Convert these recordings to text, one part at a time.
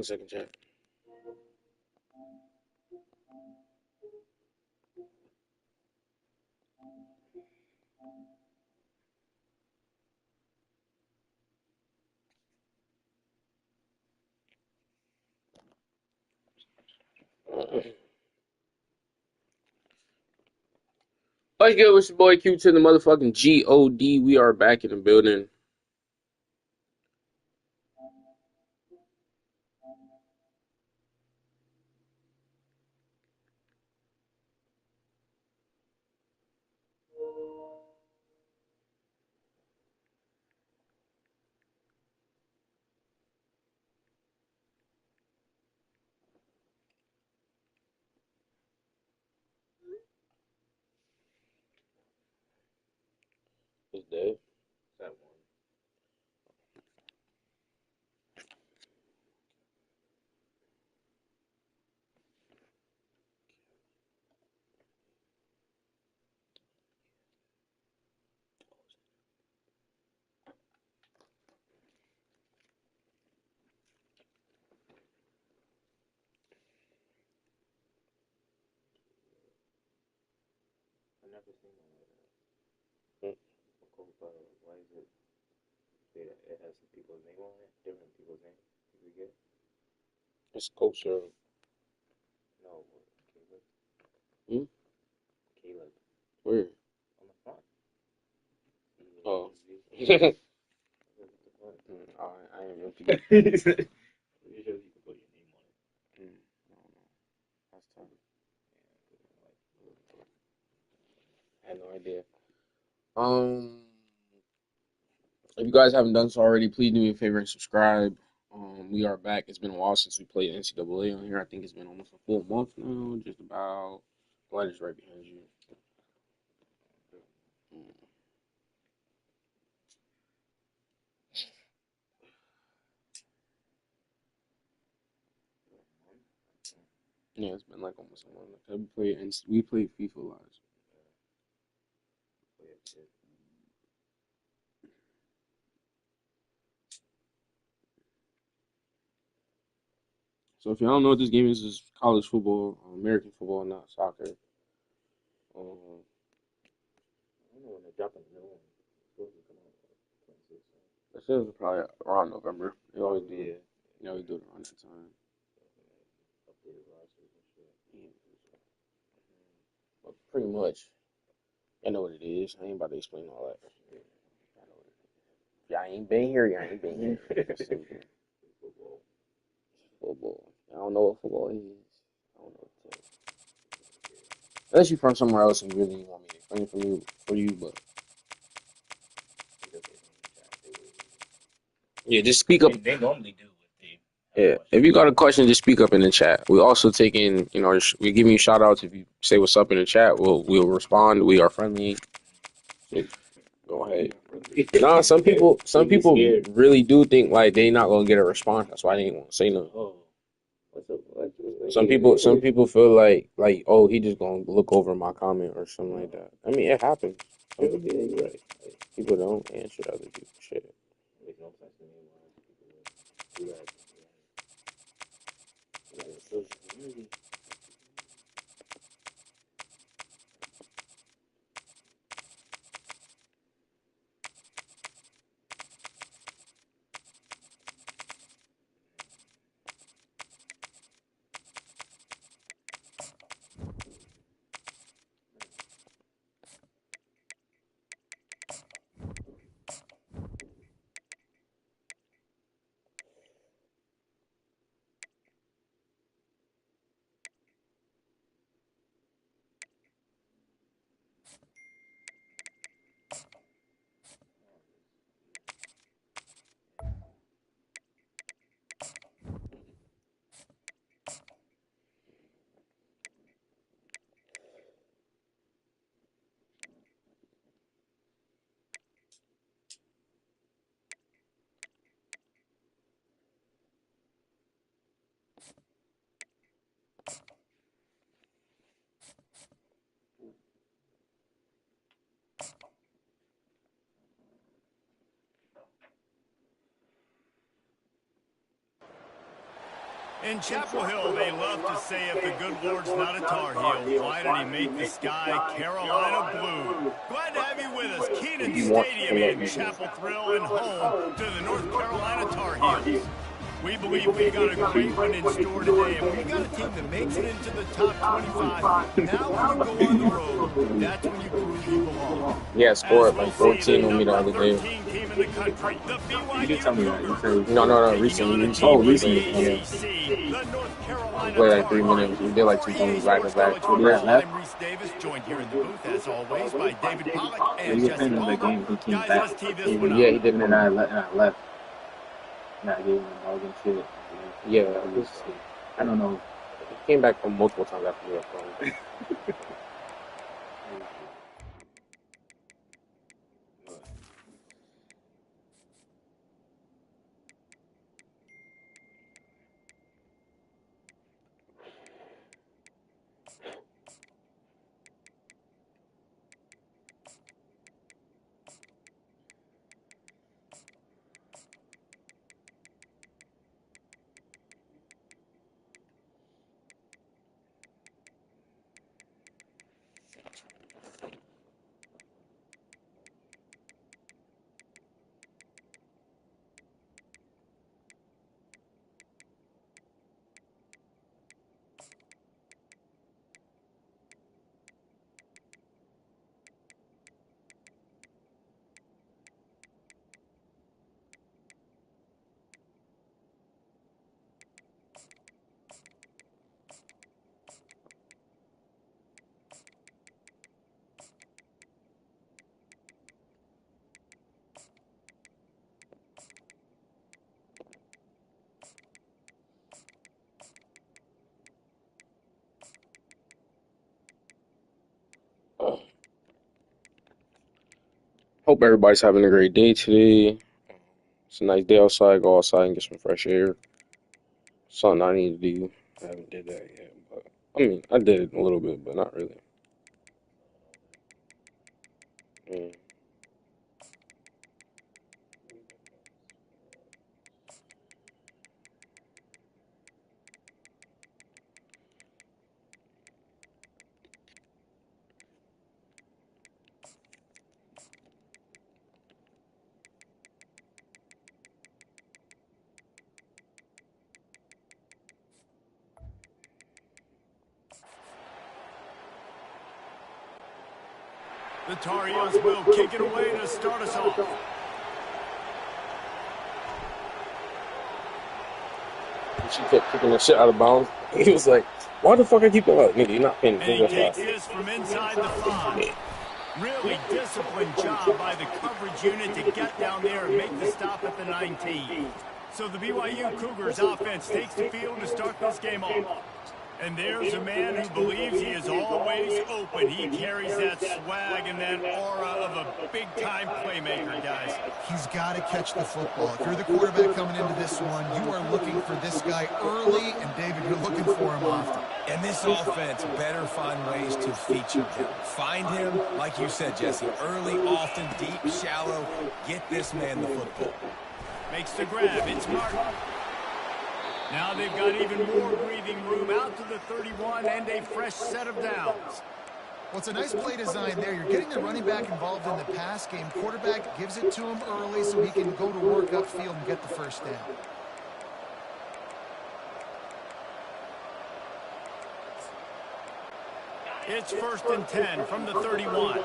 One second, chat. What's good with your boy Q to the motherfucking G-O-D? We are back in the building. It's dead. That one. I never seen one like that. Why is it? It has some people's name on it. Different people's name. Did we get? It's kosher. No, Caleb. Hmm? Caleb. Where? On the front. Oh. I ain't know if you could. You sure you can put your name on it? I don't know. That's tough. I had no idea. If you guys haven't done so already, please do me a favor and subscribe. We are back. It's been a while since we played NCAA on here. I think it's been almost a full month now, just about. The light is right behind you. Yeah, it's been like almost a month. We played FIFA last. So if y'all don't know what this game is college football, American football, not soccer. I don't know when they're dropping the new one. This is probably around November. They always do it. They always do it around that time. But pretty much, I know what it is. I ain't about to explain all that. Y'all ain't been here. Y'all ain't been here. Football. I don't know what football is. I don't know what to tell you. Unless you're from somewhere else and you really want me to explain for you, but yeah, just speak up. They normally do. Yeah, if you got a question, just speak up in the chat. We also taking, we giving you shout outs. If you say what's up in the chat, we'll respond. We are friendly. So go ahead. Nah, some people really do think like they not gonna get a response. That's why they ain't want to say nothing. Some people feel like oh, he just gonna look over my comment or something like that. I mean, it happens. People don't answer other people's shit. In Chapel Hill, they love to say if the good Lord's not a Tar Heel, why did he make the sky Carolina blue? Glad to have you with us. Qdagod Stadium in Chapel Thrill and home to the North Carolina Tar Heels. We believe we've got a great one in store today, and we've got a team that makes it into the top 25. Now when you go on the road, that's when you prove you belong. Yeah, scored like 14 on me the other day. Team in the country, the BYU You did tell me that. You said No, recently. Oh, recently. Yeah. The North Carolina Played like 3 minutes. We did like 2 games back to back. I'm Reese Davis, joined here in the booth as always by David Pollock and you were Jesse saying in the Palmer. game he came Guys, back. let's tee this one up. Yeah, he did. And I left. And I gave him a dog and shit. Yeah, I don't know. he came back from multiple times after we left. Hope everybody's having a great day today. It's a nice day outside. Go outside and get some fresh air. Something I need to do. I haven't did that yet, but I mean, I did it a little bit, but not really. Mm. The Tar Heels will kick it away to start us off. She kept kicking the shit out of bounds. He was like, "Why the fuck I keep it up, nigga? You're not paying And he attention." takes this from inside the 5. Really disciplined job by the coverage unit to get down there and make the stop at the 19. So the BYU Cougars offense takes the field to start this game off. And there's a man who believes he is always open. He carries that swag and that aura of a big-time playmaker, guys. He's got to catch the football. If you're the quarterback coming into this one, you are looking for this guy early, and David, you're looking for him often. And this offense better find ways to feature him. Find him, like you said, Jesse, early, often, deep, shallow. Get this man the football. Makes the grab. It's Martin. Now they've got even more breathing room out to the 31 and a fresh set of downs. Well, it's a nice play design there. You're getting the running back involved in the pass game. Quarterback gives it to him early so he can go to work upfield and get the first down. It's 1st and 10 from the 31.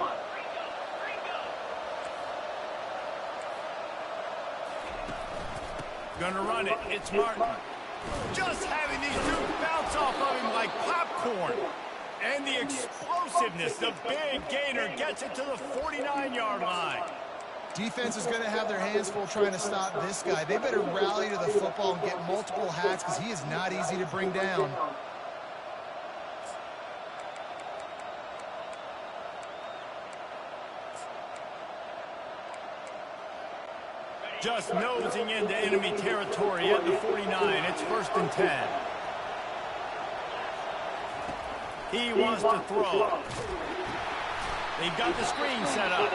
Gonna run it. It's Martin. Just having these dudes bounce off of him like popcorn. And the explosiveness, the big gainer gets it to the 49-yard line. Defense is going to have their hands full trying to stop this guy. They better rally to the football and get multiple hats because he is not easy to bring down. Just nosing into enemy territory at the 49. It's 1st and 10. He wants to throw. They've got the screen set up.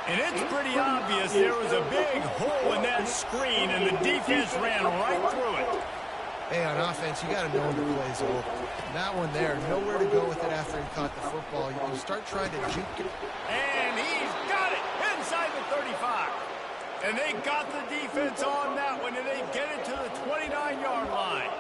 And it's pretty obvious there was a big hole in that screen, and the defense ran right through it. Hey, on offense, you got to know when the play's over. That one there, nowhere to go with it after he caught the football. You start trying to juke it. And he's got it inside the 35. And they got the defense on that one, and they get it to the 29-yard line.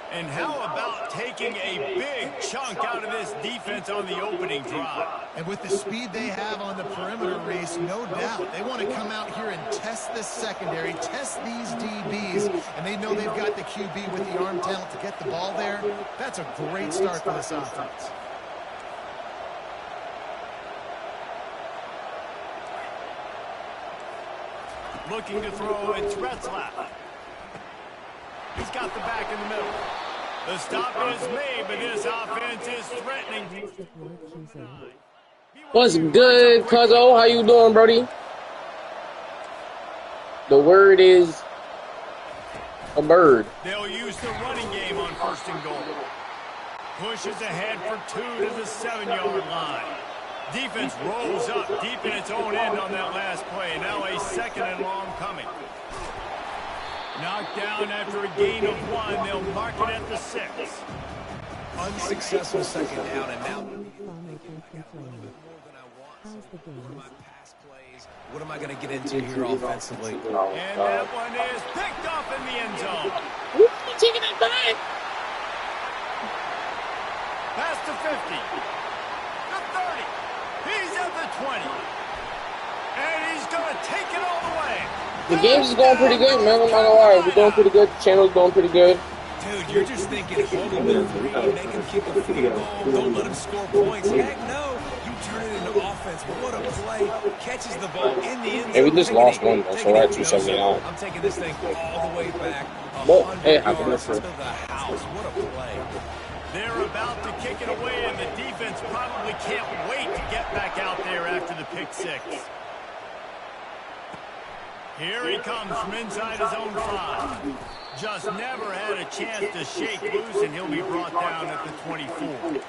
And how about taking a big chunk out of this defense on the opening drive? And with the speed they have on the perimeter race, no doubt, they want to come out here and test this secondary, test these DBs, and they know they've got the QB with the arm talent to get the ball there. That's a great start for this offense. Looking to throw, it's Retzlaff. He's got the back in the middle. The stop is made, but this offense is threatening. What's good, Cuzzo? How you doing, Brody? The word is a bird. They'll use the running game on 1st and goal. Pushes ahead for 2 to the 7-yard line. Defense rolls up deep in its own end on that last play. Now a 2nd and long coming. Knocked down after a gain of 1. They'll mark it at the 6. Unsuccessful 2nd down, and now what am I going to get into here offensively? And that one is picked up in the end zone. He's taking it back. Past the 50. The 30. He's at the 20. And he's going to take it all the way. The game's is going pretty good, man. I'm not gonna lie. We're doing pretty good. The channel's doing pretty good. Dude, you're just thinking, hold him to 3, make him kick a field goal, don't let him score points. Heck no. You turn it into offense. But what a play. Catches the ball in the end zone. Hey, we just lost one, though, so we're at 279. I'm taking this thing all the way back. But, hey, 100 yards to listen. the house. What a play. They're about to kick it away, and the defense probably can't wait to get back out there after the pick 6. Here he comes from inside his own 5. Just never had a chance to shake loose, and he'll be brought down at the 24.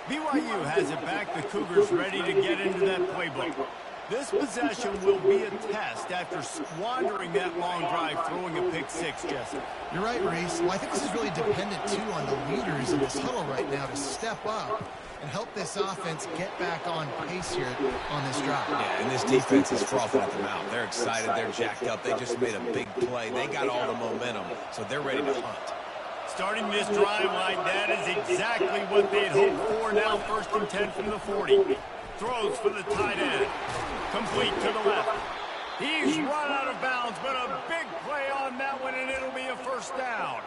BYU has it back. The Cougars ready to get into that playbook. This possession will be a test after squandering that long drive, throwing a pick 6, Jesse. You're right, Reese. Well, I think this is really dependent, too, on the leaders in this huddle right now to step up and help this offense get back on pace here on this drive. Yeah, and this defense is frothing at the mouth. They're excited. They're jacked up. They just made a big play. They got all the momentum, so they're ready to hunt. Starting this drive like that is exactly what they'd hoped for. Now 1st and 10 from the 40. Throws for the tight end. Complete to the left. He's run out of bounds, but a big play on that one, and it'll be a 1st down.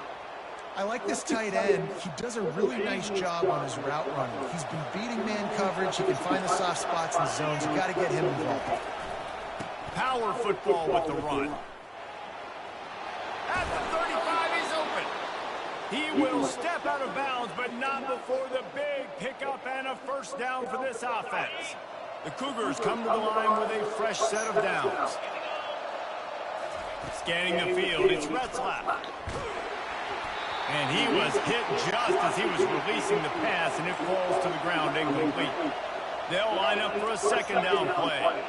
I like this tight end. He does a really nice job on his route running. He's been beating man coverage. He can find the soft spots in the zones. You've got to get him involved. Power football with the run. At the 35, he's open. He will step out of bounds, but not before the big pickup and a 1st down for this offense. The Cougars come to the line with a fresh set of downs. Scanning the field, it's Retzlaff. And he was hit just as he was releasing the pass, and it falls to the ground incomplete. They'll line up for a 2nd down play.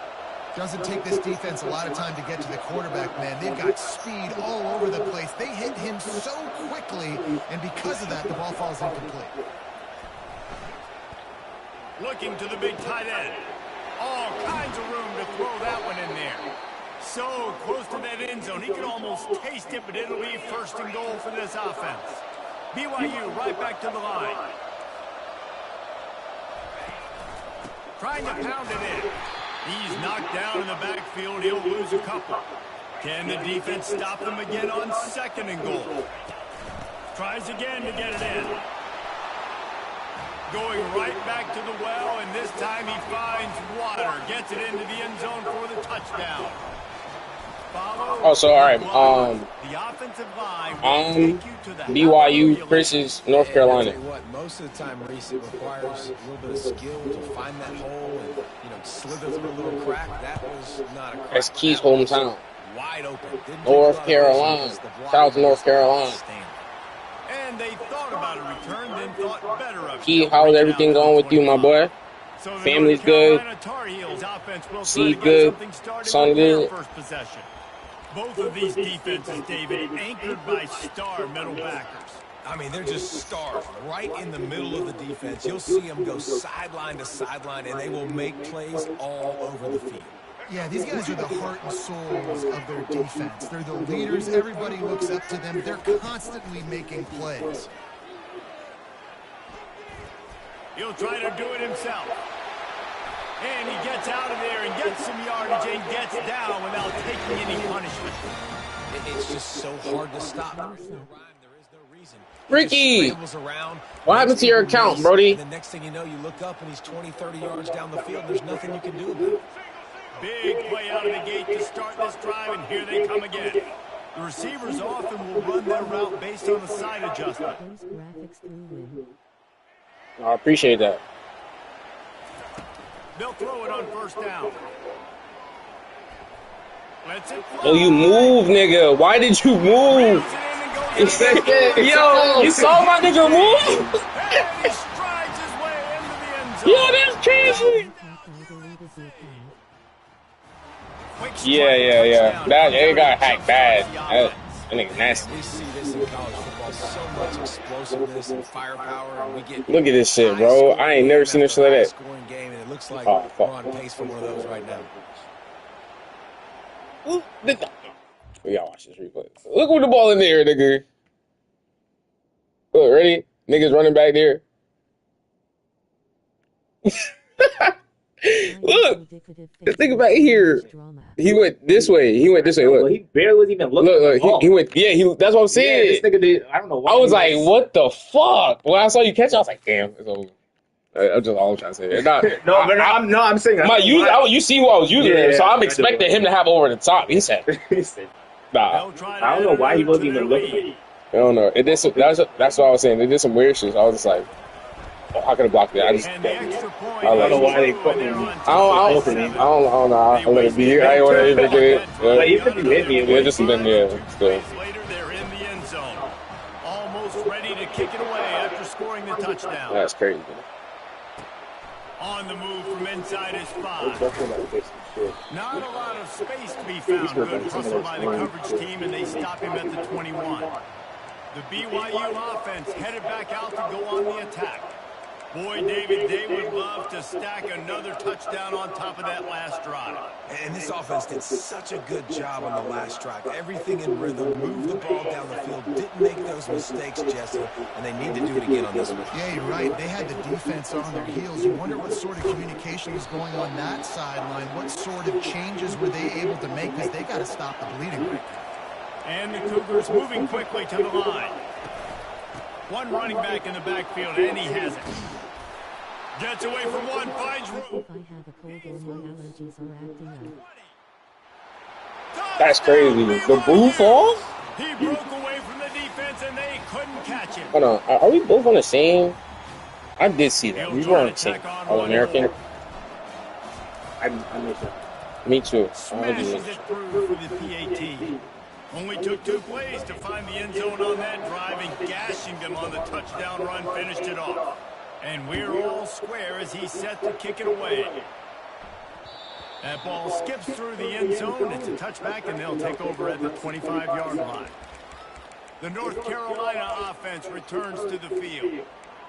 Doesn't take this defense a lot of time to get to the quarterback, man. They've got speed all over the place. They hit him so quickly, and because of that, the ball falls incomplete. Looking to the big tight end. All kinds of room to throw that one in there. So close to that end zone, he can almost taste it, but it'll be 1st and goal for this offense. BYU right back to the line. Trying to pound it in. He's knocked down in the backfield. He'll lose a couple. Can the defense stop them again on 2nd and goal? Tries again to get it in. Going right back to the well, and this time he finds water. Gets it into the end zone for the touchdown. Oh, so all right. The offensive line will take you to the BYU versus North Carolina. I'll tell you what, most of the time, Reese, it requires a little bit of skill to find that hole and slither through a little crack. That was not a crack. That's Key's hometown. Wide open. North Carolina. Shout out to North Carolina. And they thought about a return, then thought better of it. Key, how's everything going with you, my boy? So Family's good. Seed good. Son good. Both of these defenses, David, anchored by star middle backers. I mean, they're just stars right in the middle of the defense. You'll see them go sideline to sideline, and they will make plays all over the field. Yeah, these guys are the heart and souls of their defense. They're the leaders. Everybody looks up to them. They're constantly making plays. He'll try to do it himself. And he gets out of there and gets some yardage and gets down without taking any punishment. It's just so hard to stop. Ricky, what happened to your account, Brody? The next thing you know, you look up and he's 20, 30 yards down the field. There's nothing you can do about it. Big play out of the gate to start this drive, and here they come again. The receivers often will run their route based on a side adjustment. I appreciate that. They'll throw it on first down. Let's it fly. Oh, you move, nigga. Why did you move? Yo, you saw my nigga move? And he strides his way into the end zone. Yo, that's crazy. Yeah. That it got hacked bad. That nigga nasty. We see this in college football, so much explosiveness and firepower, and we get. Look at this shit, bro. I ain't never seen this shit like that. Scoring game, and it looks like we're on pace for one of those right now. We gotta watch this replay. Look with the ball in there, nigga. Look, ready? Niggas running back there. Look, this nigga back here. He went this way. Look, he barely was even looking. Look. He went. Yeah, that's what I'm saying. Yeah, this nigga did. I don't know why. I was like, what the fuck? When I saw you catch, I was like, damn, it's over. That's just all I'm trying to say. It's not, I'm saying. You see who I was using, so I'm expecting him to have over the top. He said, nah. I don't know why he wasn't even looking. I don't know. That's what I was saying. They did some weird shit. So I was just like, oh, how could I block that? I don't know why they put me. I don't know. I let it be. I ain't want to even get it. Like, even if you hit me, yeah, just been there. Still. Later, they're in the end zone, almost ready to kick it away after scoring the touchdown. That's crazy. On the move from inside his spot. Not a lot of space to be found. Good hustle by the coverage team, and they stop him at the 21. The BYU offense headed back out to go on the attack. Boy, David, they would love to stack another touchdown on top of that last drive. And this offense did such a good job on the last drive. Everything in rhythm, moved the ball down the field, didn't make those mistakes, Jesse, and they need to do it again on this one. Yeah, you're right. They had the defense on their heels. You wonder what sort of communication was going on that sideline. What sort of changes were they able to make, because they got to stop the bleeding right now. And the Cougars moving quickly to the line. One running back in the backfield, and he has it. Gets away from one, finds room. That's crazy. The booth off? He broke away from the defense, and they couldn't catch him. Hold on. Are we both on the same? I did see that. We were on the same. All-American. I missed it. Me too. Smashes it through for the PAT. Only took 2 plays to find the end zone on that drive, and gashing them on the touchdown run finished it off. And we're all square as he's set to kick it away. That ball skips through the end zone. It's a touchback, and they'll take over at the 25-yard line. The North Carolina offense returns to the field.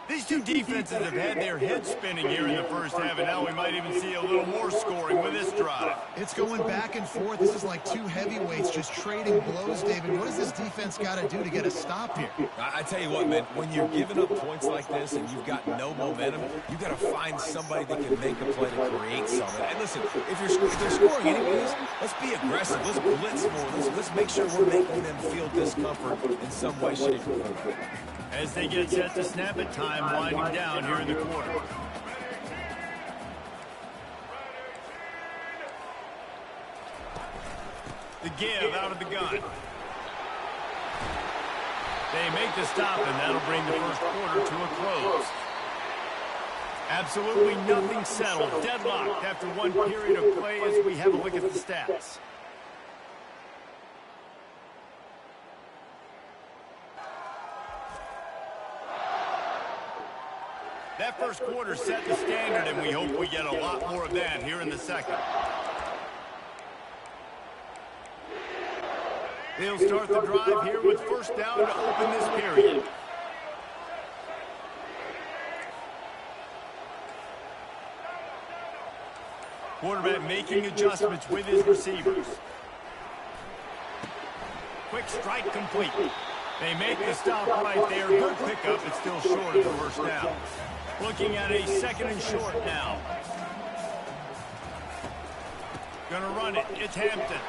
These two defenses have had their heads spinning here in the first half, and now we might even see a little more scoring with this drive. It's going back and forth. This is like two heavyweights just trading blows, David. What does this defense got to do to get a stop here? I tell you what, man, when you're giving up points like this and you've got no momentum, you got to find somebody that can make a play to create something. And listen, if they're scoring anyways, let's be aggressive. Let's blitz more. Let's make sure we're making them feel discomfort in some way, shape, or form. As they get set to snap it, time winding down here in the quarter. The give out of the gun. They make the stop, and that'll bring the first quarter to a close. Absolutely nothing settled. Deadlocked after one period of play as we have a look at the stats. That first quarter set the standard, and we hope we get a lot more of that here in the second. They'll start the drive here with first down to open this period. Quarterback making adjustments with his receivers. Quick strike complete. They make the stop right there. Good pickup. It's still short of the first down. Looking at a second and short now. Gonna run it. It's Hampton.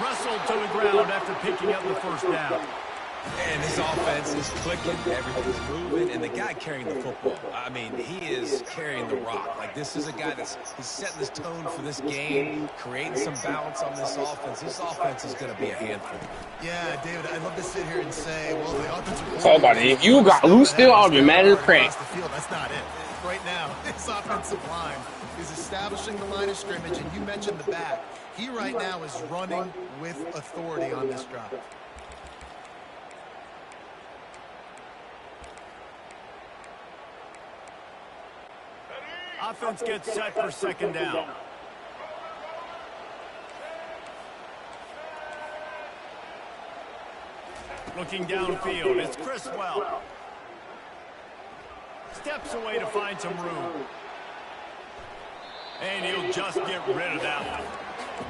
Wrestled to the ground after picking up the first down. And this offense is clicking, everything's moving, and the guy carrying the football, I mean, he is carrying the rock. Like, this is a guy he's setting this tone for this game, creating some balance on this offense. This offense is going to be a handful. Yeah, David, I'd love to sit here and say, well, the offensive... Talk about it. If you got loose still, I'll be mad as crank. That's not it. Right now, this offensive line is establishing the line of scrimmage, and you mentioned the back. He right now is running with authority on this drive. Offense gets set for second down. Looking downfield, it's Chris Well. Steps away to find some room. And he'll just get rid of that one.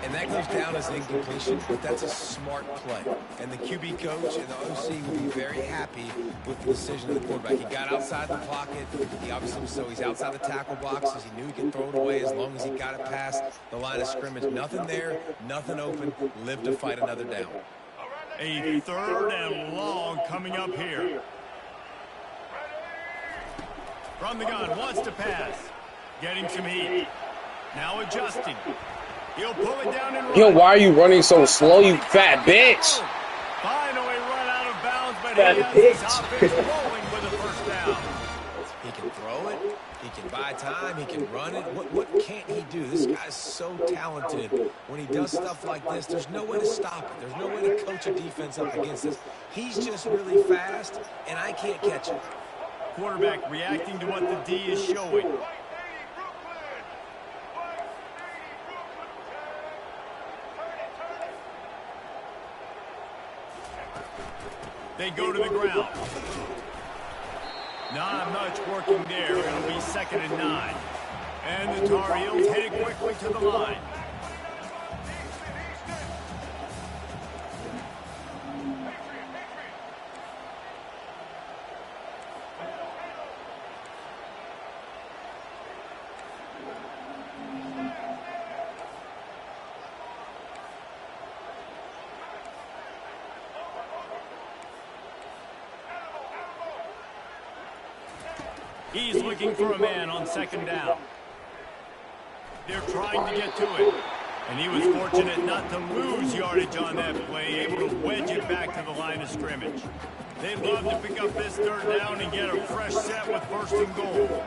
And that goes down as an incompletion, but that's a smart play. And the QB coach and the OC will be very happy with the decision of the quarterback. He got outside the pocket. He obviously was, so he's outside the tackle boxes. He knew he could throw it away as long as he got it past the line of scrimmage. Nothing there, nothing open. Live to fight another down. A third and long coming up here. From the gun, wants to pass. Getting some heat. Now adjusting. He'll pull it down and run. Yo, why are you running so slow, you fat bitch? Finally run out of bounds, but he has his offense rolling with a first down. He can throw it. He can buy time. He can run it. What can't he do? This guy's so talented. When he does stuff like this, there's no way to stop it. There's no way to coach a defense up against this. He's just really fast, and I can't catch him. Quarterback reacting to what the D is showing. They go to the ground. Not much working there. It'll be 2nd and 9. And the Tar Heels headed quickly to the line. He's looking for a man on 2nd down. They're trying to get to it. And he was fortunate not to lose yardage on that play, able to wedge it back to the line of scrimmage. They'd love to pick up this 3rd down and get a fresh set with 1st and goal.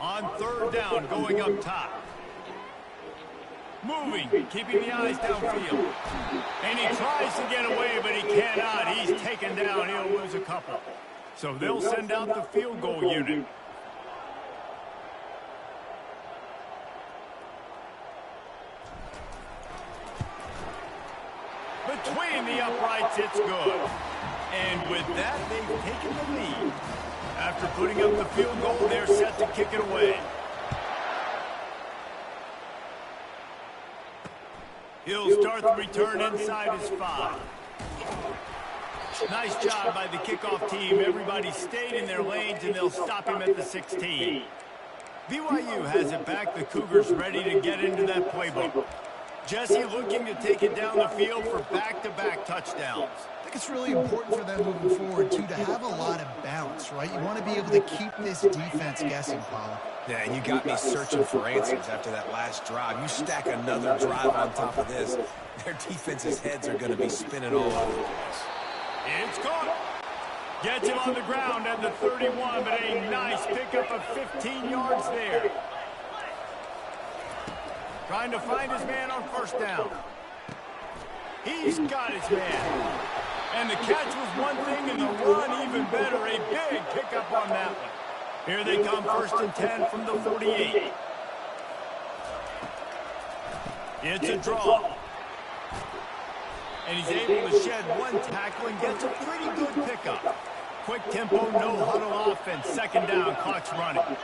On 3rd down, going up top. Moving, keeping the eyes downfield. And he tries to get away, but he cannot. He's taken down. He'll lose a couple. So they'll send out the field goal unit. Between the uprights, it's good. And with that, they've taken the lead. After putting up the field goal, they're set to kick it away. He'll start the return inside his 5. Nice job by the kickoff team. Everybody stayed in their lanes, and they'll stop him at the 16. BYU has it back. The Cougars ready to get into that playbook. Jesse looking to take it down the field for back-to-back touchdowns. I think it's really important for them moving forward, too, to have a lot of bounce, right? You want to be able to keep this defense guessing, Paula. Yeah, and you got me searching for answers after that last drive. You stack another drive on top of this, their defense's heads are going to be spinning all over the place. It's caught. Gets him on the ground at the 31, but a nice pickup of 15 yards there. Trying to find his man on first down. He's got his man. And the catch was one thing, and the run even better. A big pickup on that one. Here they come, 1st and 10 from the 48. It's a draw. And he's able to shed one tackle and gets a pretty good pickup. Quick tempo, no huddle offense. 2nd down, clock's running.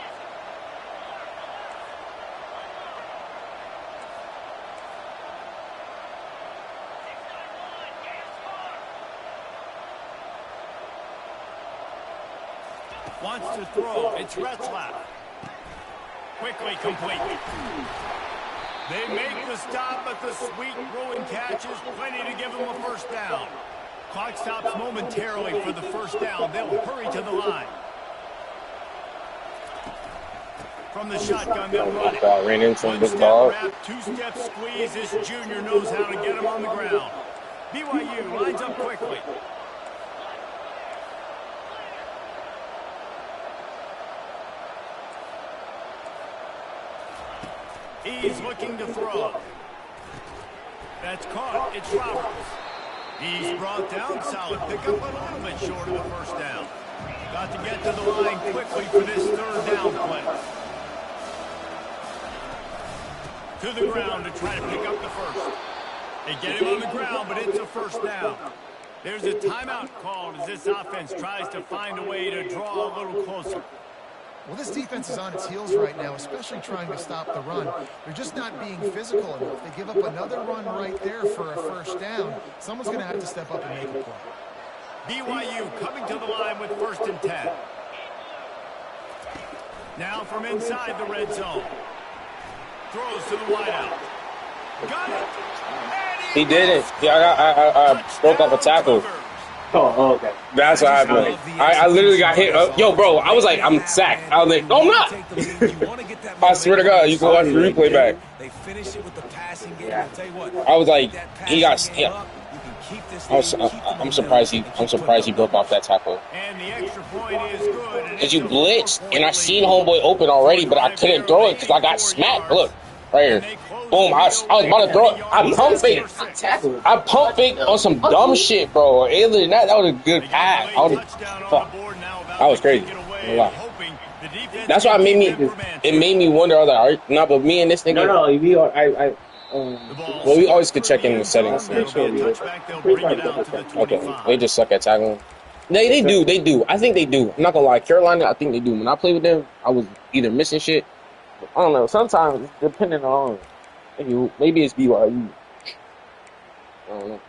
Wants to throw. It's Retzlaff. Quickly complete. They make the stop, but the sweet throwing catch is plenty to give them a 1st down. Clock stops momentarily for the 1st down. They'll hurry to the line. From the shotgun, they'll run it. Ran into him, big 1-step ball. wrap, 2-step squeeze. This junior knows how to get him on the ground. BYU lines up quickly. He's looking to throw. That's caught. It's Roberts. He's brought down. Solid pickup, but a little bit short of the 1st down. Got to get to the line quickly for this 3rd down play. To the ground to try to pick up the 1st. They get him on the ground, but it's a 1st down. There's a timeout called as this offense tries to find a way to draw a little closer. Well, this defense is on its heels right now, especially trying to stop the run. They're just not being physical enough. They give up another run right there for a 1st down. Someone's going to have to step up and make a play. BYU coming to the line with 1st and 10. Now from inside the red zone. Throws to the wideout. Got it. He did it. Yeah, I broke up a tackle. Oh, okay. That's what happened. I literally got hit. Yo, bro, I was like, I'm sacked. I was like, no, I'm not. I swear to God, you can watch the replay back. They finish it with the passing game. I'll tell you what. I was like, he got. Yeah. I'm surprised he broke off that tackle. And the extra point is good. Cause you blitzed, and I seen homeboy open already, but I couldn't throw it because I got smacked. Look, right here. Boom! I was about to throw it. I pump fake on some dumb shit, bro. Other than that, that was a good pass. That was crazy. That's why it made me wonder. I was like, all right, no, but me and this nigga. Well, we always could check in the settings. Okay, they just suck at tackling. They do. I think they do. I'm not gonna lie, Carolina, I think they do. When I played with them, I was either missing shit. I don't know. Sometimes, depending on maybe it's BYU. I don't know.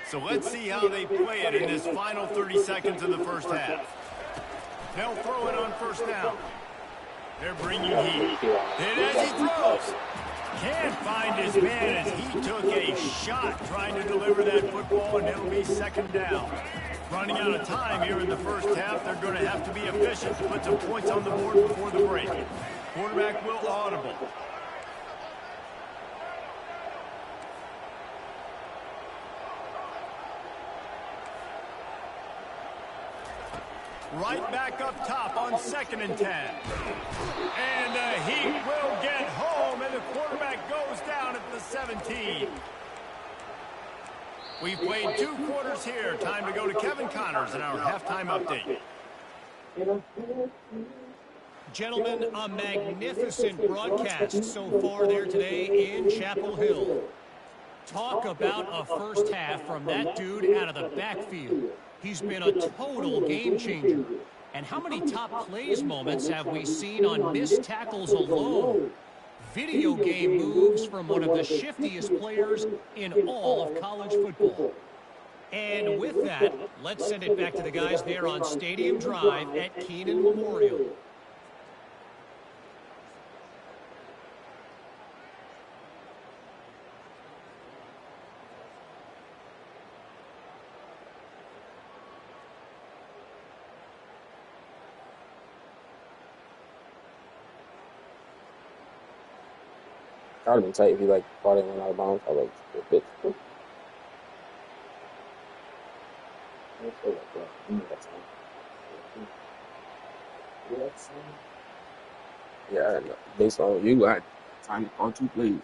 So let's see how they play it in this final 30 seconds of the 1st half. They'll throw it on 1st down. They're bringing heat. And as he throws, can't find his man as he took a shot trying to deliver that football, and it'll be 2nd down. Running out of time here in the 1st half, they're going to have to be efficient to put some points on the board before the break. Quarterback will audible. Right back up top on 2nd and 10. And the Heat will get home, and the quarterback goes down at the 17. We've played 2 quarters here. Time to go to Kevin Connors in our halftime update. Gentlemen, a magnificent broadcast so far there today in Chapel Hill. Talk about a 1st half from that dude out of the backfield. He's been a total game changer. And how many top plays moments have we seen on missed tackles alone? Video game moves from one of the shiftiest players in all of college football. And with that, let's send it back to the guys there on Stadium Drive at Keenan Memorial. I would have been tight if he thought it went out of bounds. I was like, a bit. Yeah, based on what you got time to call 2 plays.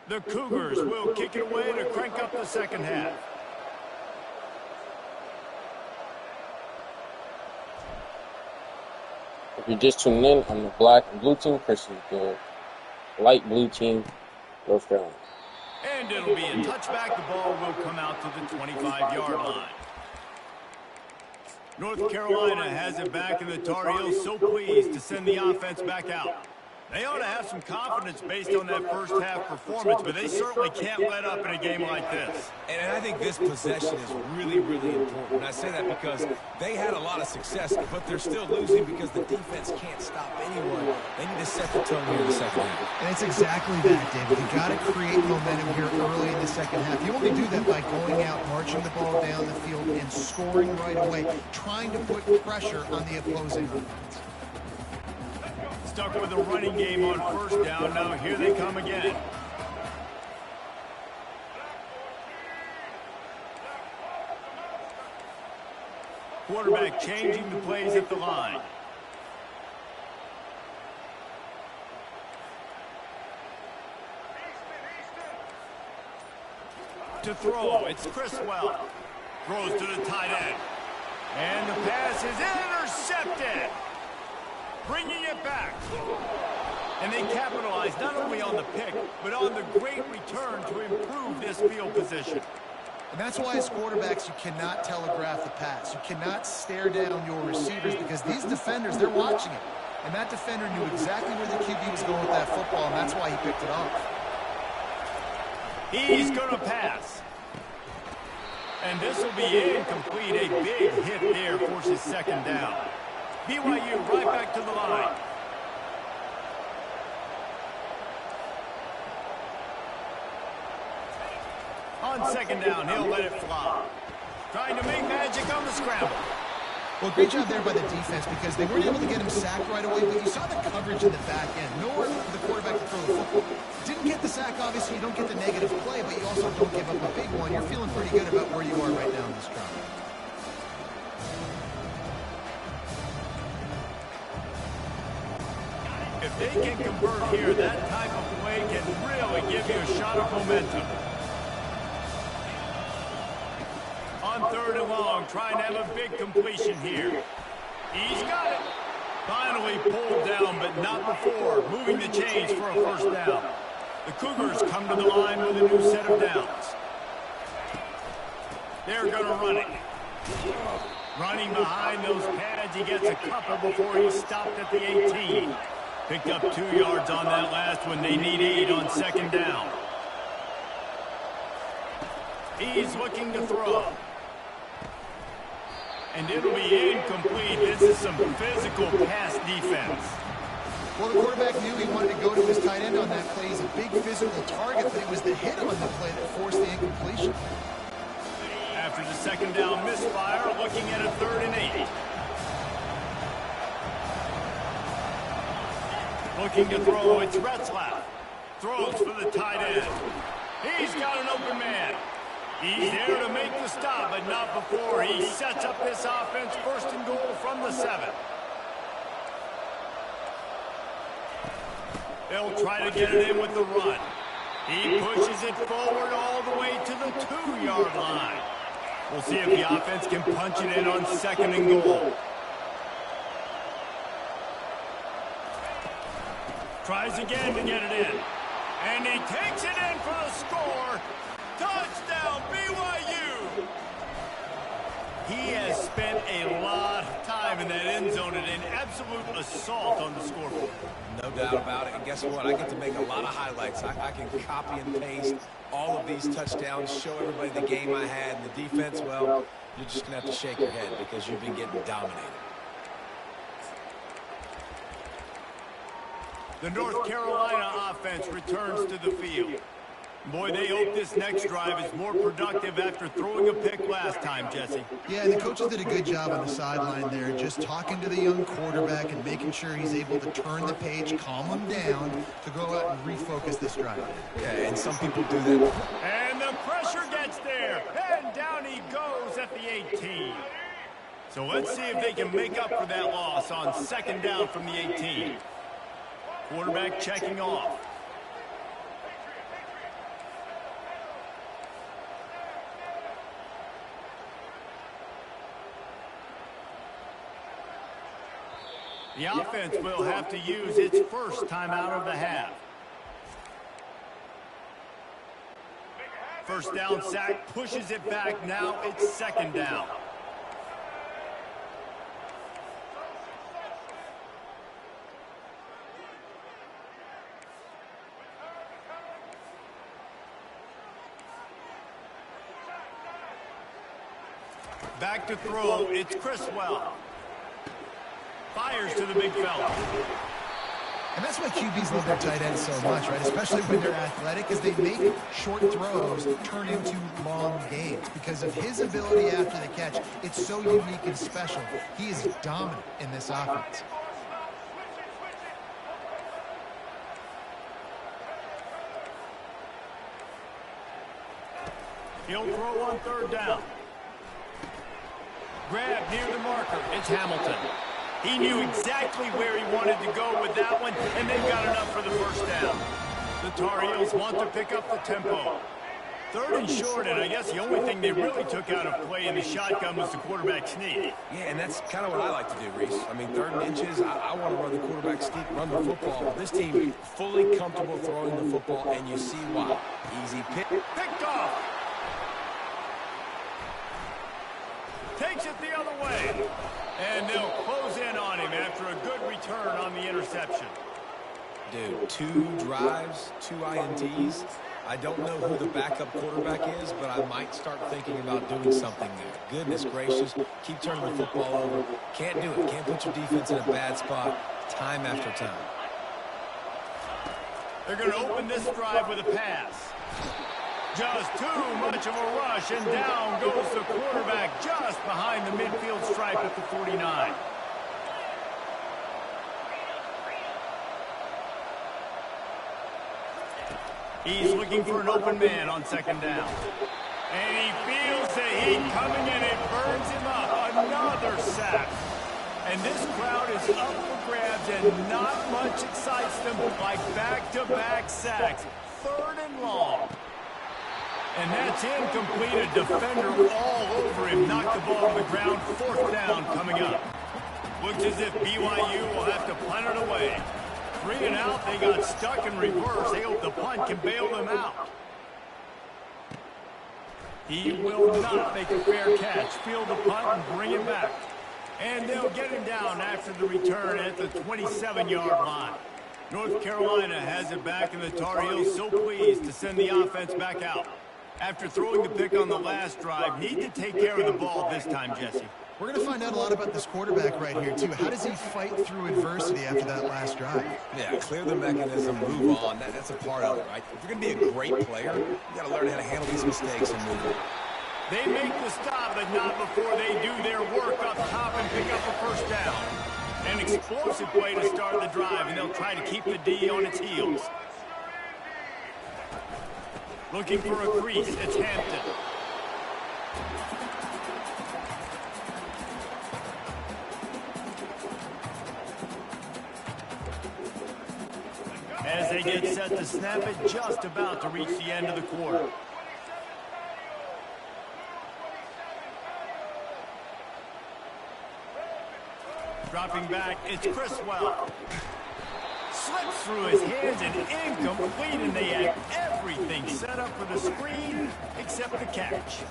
The Cougars will kick it away to crank up the second half. If you're just tuning in, I'm the black and blue team. Chris is the light blue team, North Carolina. And it'll be a touchback. The ball will come out to the 25-yard line. North Carolina has it back, and the Tar Heels so pleased to send the offense back out. They ought to have some confidence based on that first half performance, but they certainly can't let up in a game like this. And I think this possession is really, really important. I say that because they had a lot of success, but they're still losing because the defense can't stop anyone. They need to set the tone here in the second half. And it's exactly that, David. You got to create momentum here early in the second half. You only do that by going out, marching the ball down the field, and scoring right away, trying to put pressure on the opposing offense. Stuck with a running game on first down. Now here they come again. Quarterback changing the plays at the line. To throw, it's Chris Well. Throws to the tight end. And the pass is intercepted. Bringing it back. And they capitalize not only on the pick, but on the great return to improve this field position. And that's why as quarterbacks, you cannot telegraph the pass. You cannot stare down your receivers because these defenders, they're watching it. And that defender knew exactly where the QB was going with that football, and that's why he picked it off. He's going to pass. And this will be incomplete. A big hit there forces second down. BYU right back to the line. On second down, he'll let it fly. Trying to make magic on the scramble. Well, great job there by the defense because they weren't able to get him sacked right away, but you saw the coverage in the back end. Nowhere for the quarterback to throw the football. Didn't get the sack, obviously. You don't get the negative play, but you also don't give up a big one. You're feeling pretty good about where you are right now in this drive. If they can convert here, that type of play can really give you a shot of momentum. On third and long, trying to have a big completion here. He's got it. Finally pulled down, but not before. Moving the chains for a first down. The Cougars come to the line with a new set of downs. They're going to run it. Running behind those pads, he gets a couple before he's stopped at the 18. Picked up 2 yards on that last one. They need 8 on second down. He's looking to throw. And it'll be incomplete. This is some physical pass defense. Well, the quarterback knew he wanted to go to his tight end on that play. He's a big physical target, but it was the hit on the play that forced the incompletion. After the second down misfire, looking at a 3rd and 8. Looking to throw, it's Retzlaff. Throws for the tight end. He's got an open man. He's there to make the stop, but not before. He sets up this offense 1st and goal from the 7. They'll try to get it in with the run. He pushes it forward all the way to the 2-yard line. We'll see if the offense can punch it in on 2nd and goal. Tries again to get it in. And he takes it in for the score. Touchdown, BYU! He has spent a lot of time in that end zone and an absolute assault on the scoreboard. No doubt about it. And guess what? I get to make a lot of highlights. I can copy and paste all of these touchdowns, show everybody the game I had. And the defense, well, you're just going to have to shake your head because you've been getting dominated. The North Carolina offense returns to the field. Boy, they hope this next drive is more productive after throwing a pick last time, Jesse. Yeah, and the coaches did a good job on the sideline there, just talking to the young quarterback and making sure he's able to turn the page, calm him down to go out and refocus this drive. Yeah, and some people do that. And the pressure gets there, and down he goes at the 18. So let's see if they can make up for that loss on second down from the 18. Quarterback checking off. The offense will have to use its first timeout of the half. First down sack, pushes it back. Now it's second down. Back to throw, it's Chris Well. Fires to the big fella. And that's why QBs love their tight ends so much, right? Especially when they're athletic, is they make short throws turn into long gains. Because of his ability after the catch, it's so unique and special. He is dominant in this offense. He'll throw on third down. Grab near the marker. It's Hamilton. He knew exactly where he wanted to go with that one, and they've got enough for the first down. The Tar Heels want to pick up the tempo. Third and short, and I guess the only thing they really took out of play in the shotgun was the quarterback sneak. Yeah, and that's kind of what I like to do, Reese. I mean, third and inches, I want to run the quarterback sneak, run the football. But this team fully comfortable throwing the football, and you see why. Easy pick. Picked off. Takes it the other way. And they'll close in on him after a good return on the interception. Dude, 2 drives, 2 INTs. I don't know who the backup quarterback is, but I might start thinking about doing something there. Goodness gracious, keep turning the football over. Can't do it. Can't put your defense in a bad spot time after time. They're going to open this drive with a pass. Just too much of a rush, and down goes the quarterback just behind the midfield stripe at the 49. He's looking for an open man on second down. And he feels the heat coming, and it burns him up. Another sack. And this crowd is up for grabs, and not much excites them like back-to-back sacks. Third and long. And that's incomplete. A defender all over him. Knocked the ball to the ground. Fourth down coming up. Looks as if BYU will have to punt it away. 3 and out. They got stuck in reverse. They hope the punt can bail them out. He will not make a fair catch. Field the punt and bring it back. And they'll get him down after the return at the 27-yard line. North Carolina has it back, and the Tar Heels so pleased to send the offense back out. After throwing the pick on the last drive, need to take care of the ball this time, Jesse. We're going to find out a lot about this quarterback right here, too. How does he fight through adversity after that last drive? Yeah, clear the mechanism, move on. That's a part of it, right? If you're going to be a great player, you got to learn how to handle these mistakes and move on. They make the stop, but not before they do their work up top and pick up a first down. An explosive way to start the drive, and they'll try to keep the D on its heels. Looking for a crease, it's Hampton. As they get set to snap it, just about to reach the end of the quarter. Dropping back, it's Chris Well. Slips through his hands and incomplete, and they had everything set up for the screen except the catch.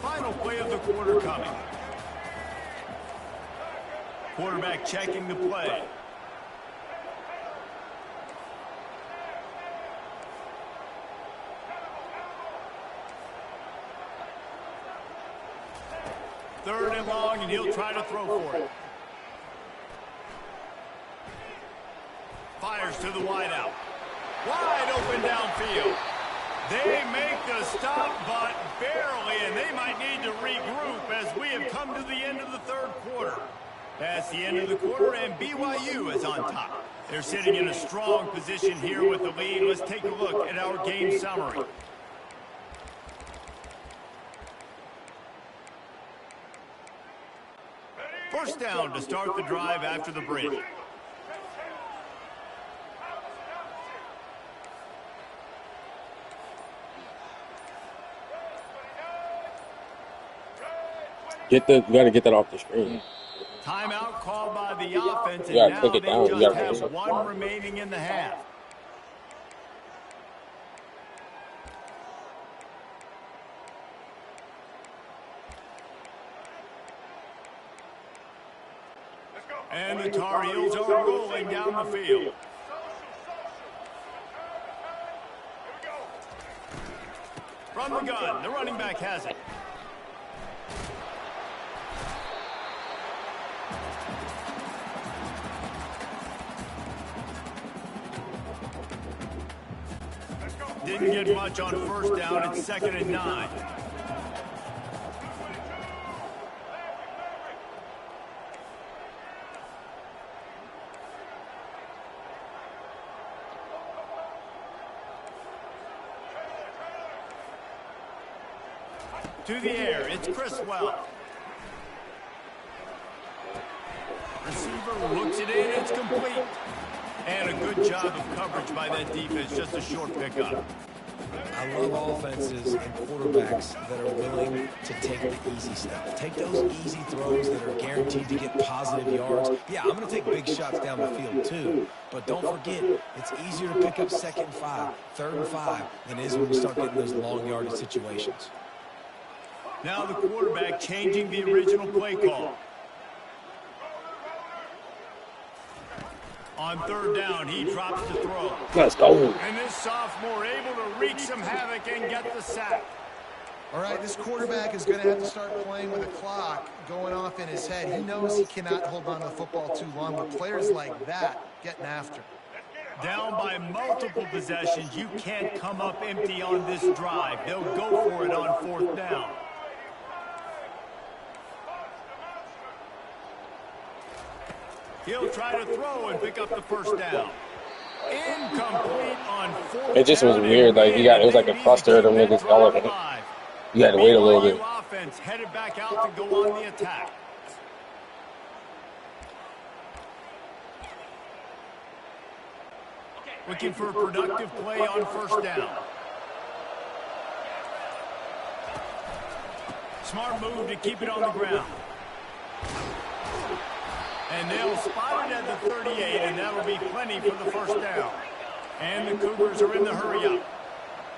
Final play of the quarter coming. Quarterback checking the play. Third and long, and he'll try to throw for it. Fires to the wideout. Wide open downfield. They make the stop, but barely, and they might need to regroup as we have come to the end of the third quarter. That's the end of the quarter, and BYU is on top. They're sitting in a strong position here with the lead. Let's take a look at our game summary. First down to start the drive after the break. You gotta get that off the screen. Timeout called by the offense, and Yeah, now click it they down. You just gotta have one remaining in the half. And the Tar Heels are rolling down the field. From the gun, the running back has it. Didn't get much on first down. It's 2nd and 9. To the air, it's Chris Well. Receiver looks it in, it's complete. And a good job of coverage by that defense, just a short pickup. I love offenses and quarterbacks that are willing to take the easy stuff. Take those easy throws that are guaranteed to get positive yards. Yeah, I'm going to take big shots down the field too. But don't forget, it's easier to pick up 2nd and 5, 3rd and 5 than it is when we start getting those long yardage situations. Now the quarterback changing the original play call. On 3rd down, he drops the throw. Let's go. And this sophomore able to wreak some havoc and get the sack. All right, this quarterback is going to have to start playing with a clock going off in his head. He knows he cannot hold on to the football too long, but players like that getting after. Down by multiple possessions, you can't come up empty on this drive. They'll go for it on 4th down. He'll try to throw and pick up the first down. Incomplete on 4th. It just was weird. Like it was like a cluster of them niggas all over. You had to wait a little bit. Offense headed back out to go on the attack. Looking for a productive play on 1st down. Smart move to keep it on the ground. And they'll spot it at the 38, and that'll be plenty for the 1st down. And the Cougars are in the hurry-up.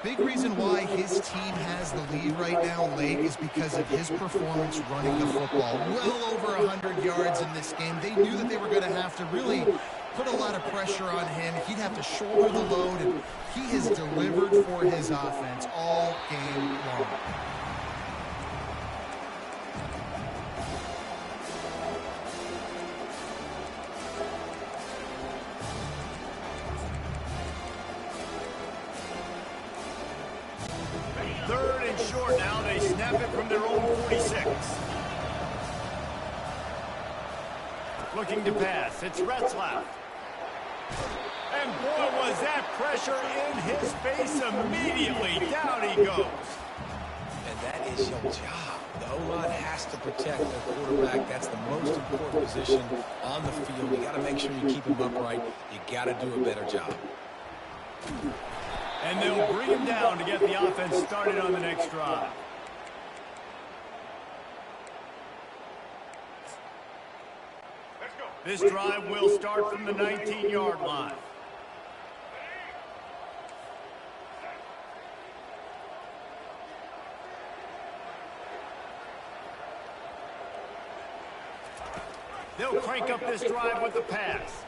Big reason why his team has the lead right now late is because of his performance running the football. Well over 100 yards in this game. They knew that they were going to have to really put a lot of pressure on him. He'd have to shoulder the load, and he has delivered for his offense all game long. Short now, they snap it from their own 46. Looking to pass, it's Retzlaff. And boy, was that pressure in his face immediately. Down he goes. And that is your job. The O-line has to protect their quarterback. That's the most important position on the field. You got to make sure you keep him upright. You got to do a better job. And they'll bring him down to get the offense started on the next drive. This drive will start from the 19-yard line. They'll crank up this drive with the pass.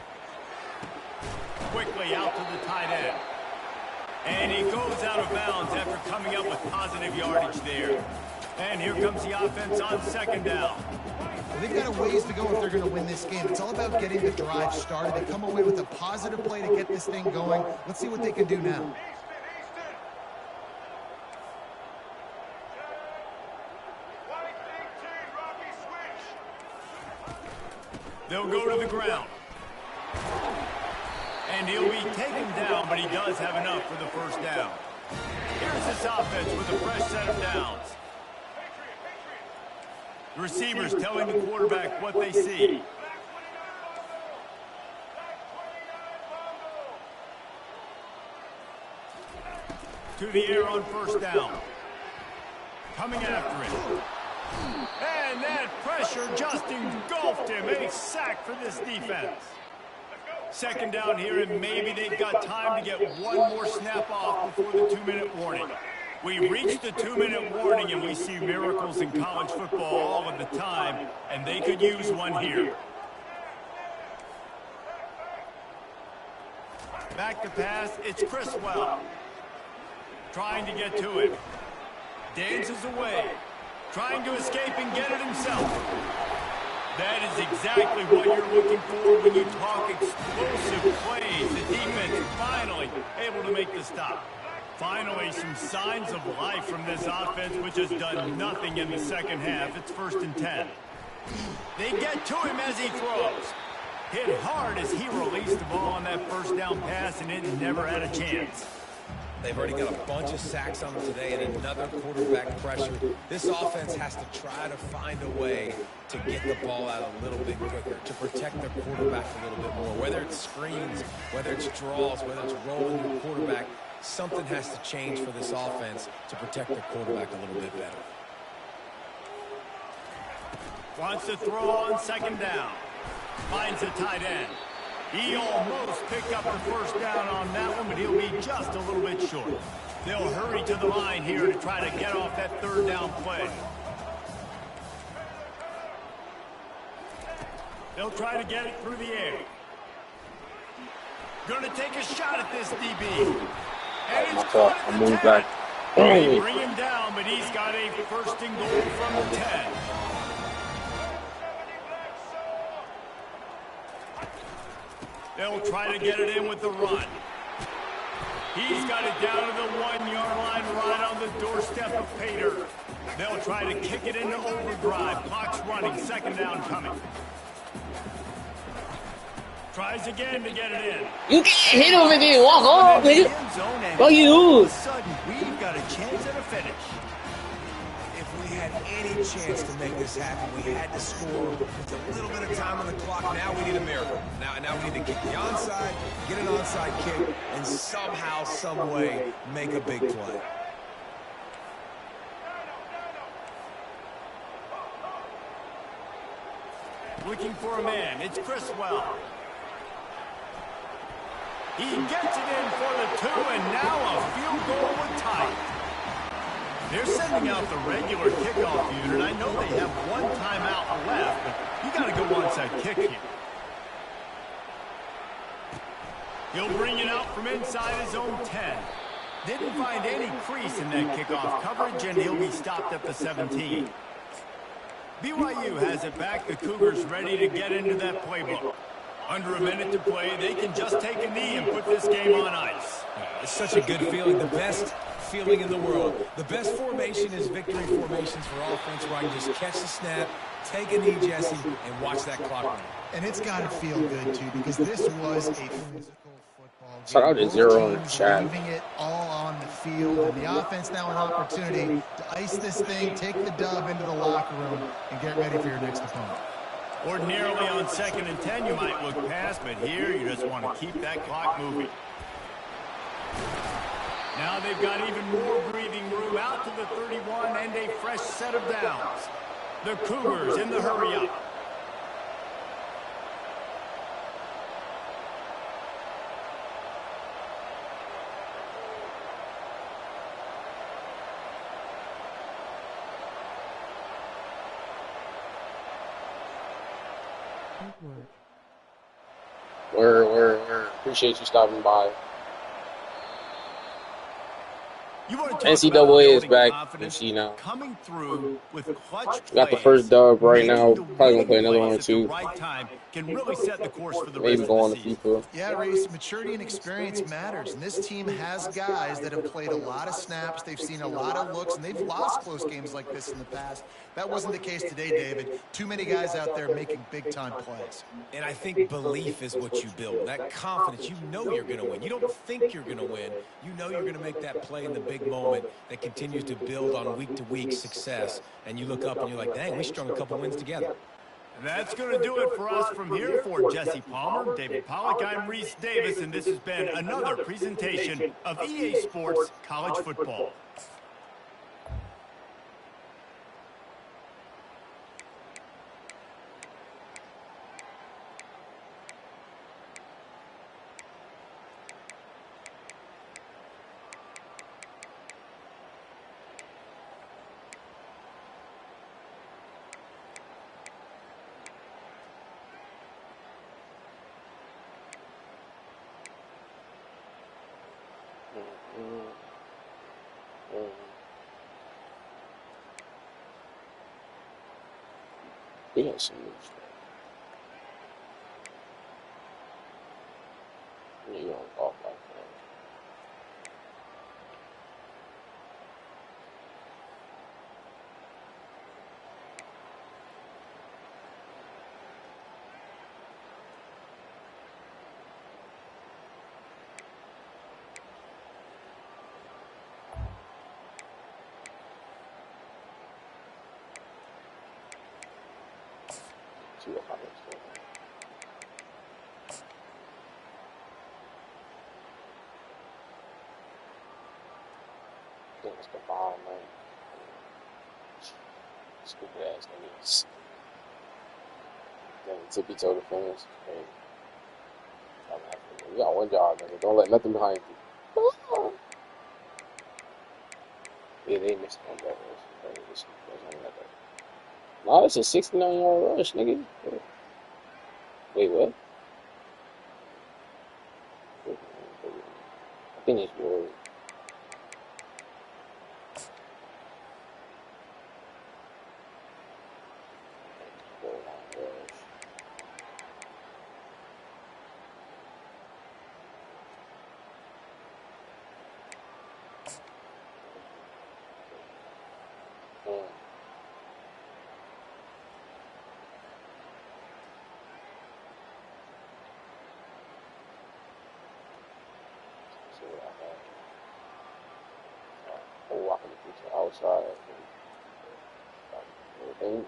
Quickly out to the tight end. And he goes out of bounds after coming up with positive yardage there. And here comes the offense on second down. Well, they've got a ways to go if they're going to win this game. It's all about getting the drive started. They come away with a positive play to get this thing going. Let's see what they can do now. They'll go to the ground. And he'll be taken down, but he does have enough for the first down. Here's this offense with a fresh set of downs. The receivers telling the quarterback what they see. To the air on first down. Coming after it. And that pressure just engulfed him. A sack for this defense. Second down here, and maybe they've got time to get one more snap off before the 2-minute warning. We reached the 2-minute warning, and we see miracles in college football all of the time, and they could use one here. Back to pass, it's Chris Well. Trying to get to it. Dances away. Trying to escape and get it himself. That is exactly what you're looking for when you talk explosive plays. The defense finally able to make the stop. Finally, some signs of life from this offense, which has done nothing in the second half. It's 1st and 10. They get to him as he throws. Hit hard as he released the ball on that first down pass, and it never had a chance. They've already got a bunch of sacks on them today and another quarterback pressure. This offense has to try to find a way to get the ball out a little bit quicker, to protect their quarterback a little bit more. Whether it's screens, whether it's draws, whether it's rolling the quarterback, something has to change for this offense to protect their quarterback a little bit better. Wants to throw on second down. Finds a tight end. He almost picked up the first down on that one, but he'll be just a little bit short. They'll hurry to the line here to try to get off that third down play. They'll try to get it through the air. Going to take a shot at this DB. And it's caught at the 10. They bring him down, but he's got a 1st and goal from the 10. They'll try to get it in with the run. He's got it down to the 1-yard line right on the doorstep of Pater. They'll try to kick it into overdrive. Clock's running. Second down coming. Tries again to get it in. You can't hit him again. Walk off, nigga. Fuck you. All of a sudden, we've got a chance at a finish. If we had any chance to make this happen, we had to score with a little bit of time on the clock. Now we need a miracle. Now we need to kick the onside, get an onside kick, and somehow, some way, make a big play. Looking for a man. It's Chris Well. He gets it in for the 2, and now a field goal would tie it. They're sending out the regular kickoff unit. I know they have one timeout left, but you got to go onside kick here. He'll bring it out from inside his own 10. Didn't find any crease in that kickoff coverage, and he'll be stopped at the 17. BYU has it back. The Cougars ready to get into that playbook. Under a minute to play, they can just take a knee and put this game on ice. It's such a good feeling. The best feeling in the world. The best formation is victory formations for offense, where I can just catch the snap, take a knee, Jesse, and watch that clock run. And it's got to feel good, too, because this was a physical football game. Shout out to Zero in the chat. Leaving it all on the field, and the offense now an opportunity to ice this thing, take the dub into the locker room, and get ready for your next opponent. Ordinarily on 2nd and 10, you might look past, but here you just want to keep that clock moving. Now they've got even more breathing room out to the 31 and a fresh set of downs. The Cougars in the hurry-up. We're appreciate you stopping by. You want to talk about NCAA is building back. You confidence, see now. coming through with clutch We got the plays, first dub right making now. the Probably gonna winning play another one plays or at the two. right time can really set the course for the Maybe rest of go the on to season. FIFA. Yeah, Reese, maturity and experience matters. And this team has guys that have played a lot of snaps. They've seen a lot of looks, and they've lost close games like this in the past. That wasn't the case today, David. Too many guys out there making big-time plays. And I think belief is what you build. That confidence, you know you're going to win. You don't think you're going to win. You know you're going to make that play in the big moment that continues to build on week-to-week success. And you look up and you're like, dang, we strung a couple wins together. And that's going to do it for us from here. For Jesse Palmer, David Pollack, I'm Reese Davis, and this has been another presentation of EA Sports College Football. We got some moves. You don't talk like that. See what happens. It's the bomb, man. Stupid ass niggas. Then tippy toe defense. Hey. You got one job, nigga. Don't let nothing behind you. Yeah, they missed one, bro. Nah, it's a 69-yard rush, nigga. Wait, what? I think it's yours. Walking the outside. Dangerous.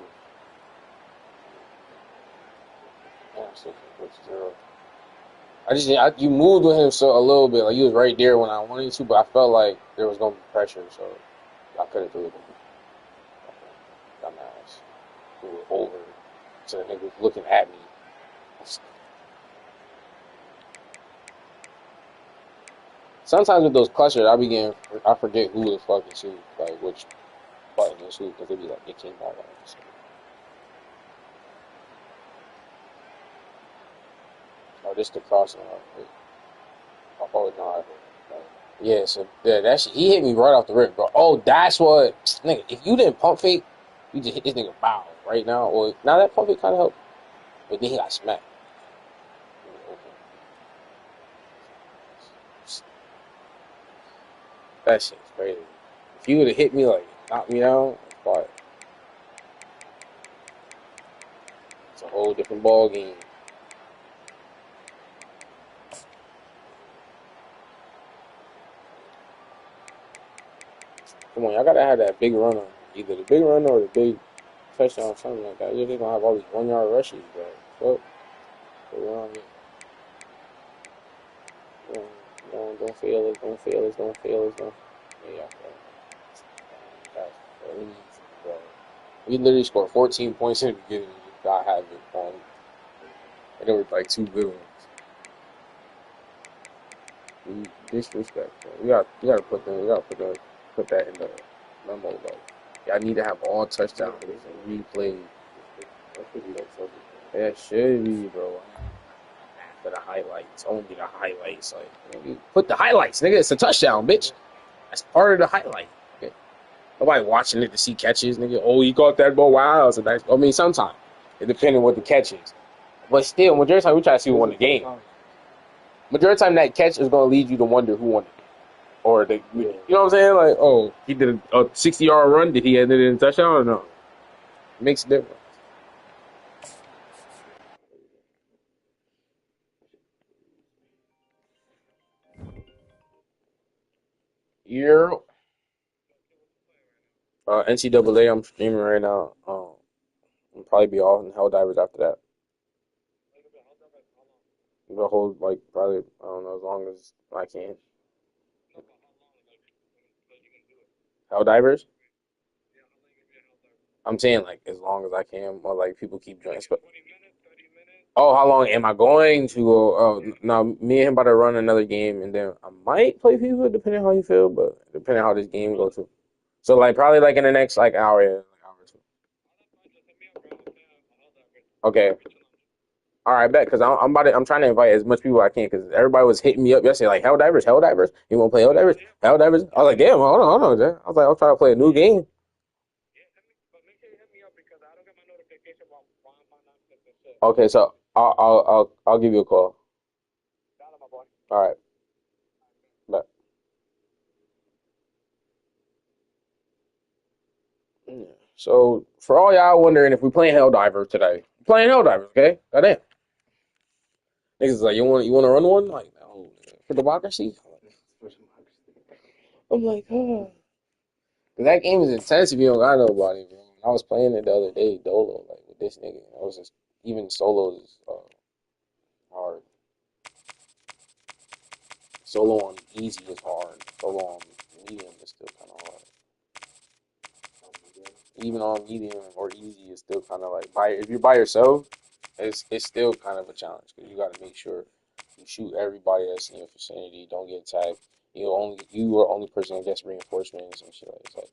You moved with him so a little bit, like you was right there when I wanted to, but I felt like there was gonna be pressure, so I couldn't do it. Dumbass. We were over, so the nigga was looking at me. Sometimes with those clutches, I forget who the fuck is who, like which button is who, because they be like, it came out like this. Oh, this the crossing out. Oh, no. Yeah, so yeah, that shit, he hit me right off the rip, bro. Oh, that's what, nigga, if you didn't pump fake, you just hit this nigga bow right now. Or now that pump fake kind of helped, but then he got smacked. That shit's crazy. If you would have hit me, like, knocked me down, but it's a whole different ball game. Come on, y'all gotta have that big runner. Either the big runner or the big touchdown or something like that. You're just gonna have all these 1-yard rushes, bro. Fuck. Don't fail us. Yeah, bro. Bro. We literally scored 14 points in the beginning. You just gotta have it on. And there were like 2 good ones. Disrespect, bro. We gotta put that in the memo, though. Y'all need to have all touchdowns and replay. That should be, bro. After the highlights, only the highlights. Like, put the highlights, nigga. It's a touchdown, bitch. That's part of the highlight. Okay? Nobody watching it to see catches, nigga. Oh, he caught that ball. Wow. So that's, I mean, sometimes it depends on what the catch is. But still, majority of the time, we try to see who won the game. Majority of the time, that catch is going to lead you to wonder who won it. Or, you know what I'm saying? Like, oh, he did a 60-yard run. Did he end it in a touchdown or no? It makes a difference. You're NCAA, I'm streaming right now. I'll probably be off in Helldivers after that. The whole, like, probably, I don't know, as long as I can. Helldivers? I'm saying, like, as long as I can, or, like, people keep joining. Oh, how long am I going to go? Oh, no, me and him about to run another game, and then I might play FIFA, depending on how you feel, but depending on how this game goes, too. So, like, probably, like, in the next, like, hour, yeah, like, hour or two. Okay. All right, bet, because I'm trying to invite as much people as I can, because everybody was hitting me up yesterday, like, Helldivers? You want to play Helldivers? Helldivers? I was like, damn, hold on. I was like, I'm trying to play a new game. Okay, so I'll give you a call. All right, bet. Yeah. So for all y'all wondering if we playing Helldivers today, we're playing Helldivers, okay? Goddamn. Niggas is like, you want to run one? Like, no, for democracy? I'm like, oh. That game is intense if you don't got nobody, bro. I was playing it the other day, Dolo, like with this nigga. I was just even solos is hard. Solo on easy is hard. Solo on medium is still kind of hard. Even on medium or easy is still kind of like if you're by yourself, it's still kind of a challenge because you got to make sure you shoot everybody that's in your vicinity. Don't get tagged. You are the only person that gets reinforcements and shit. It's like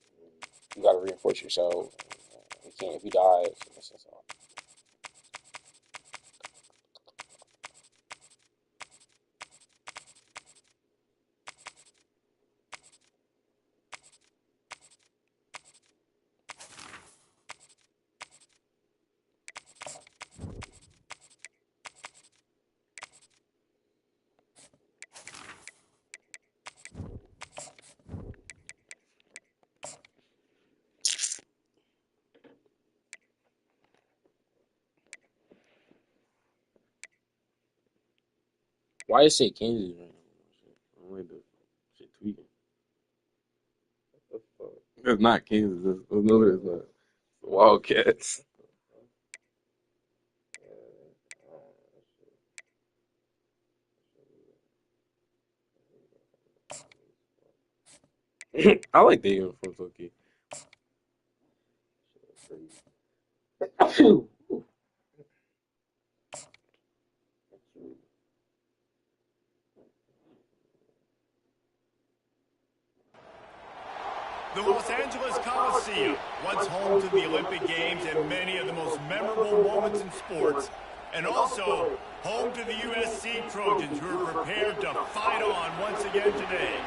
you got to reinforce yourself. You can't if you die. It's all. Why is it Kansas right now? I'm like the shit tweaking. It's not Kansas. It's not. Wildcats. I like the uniforms, okay. The Los Angeles Coliseum, once home to the Olympic Games and many of the most memorable moments in sports, and also home to the USC Trojans, who are prepared to fight on once again today.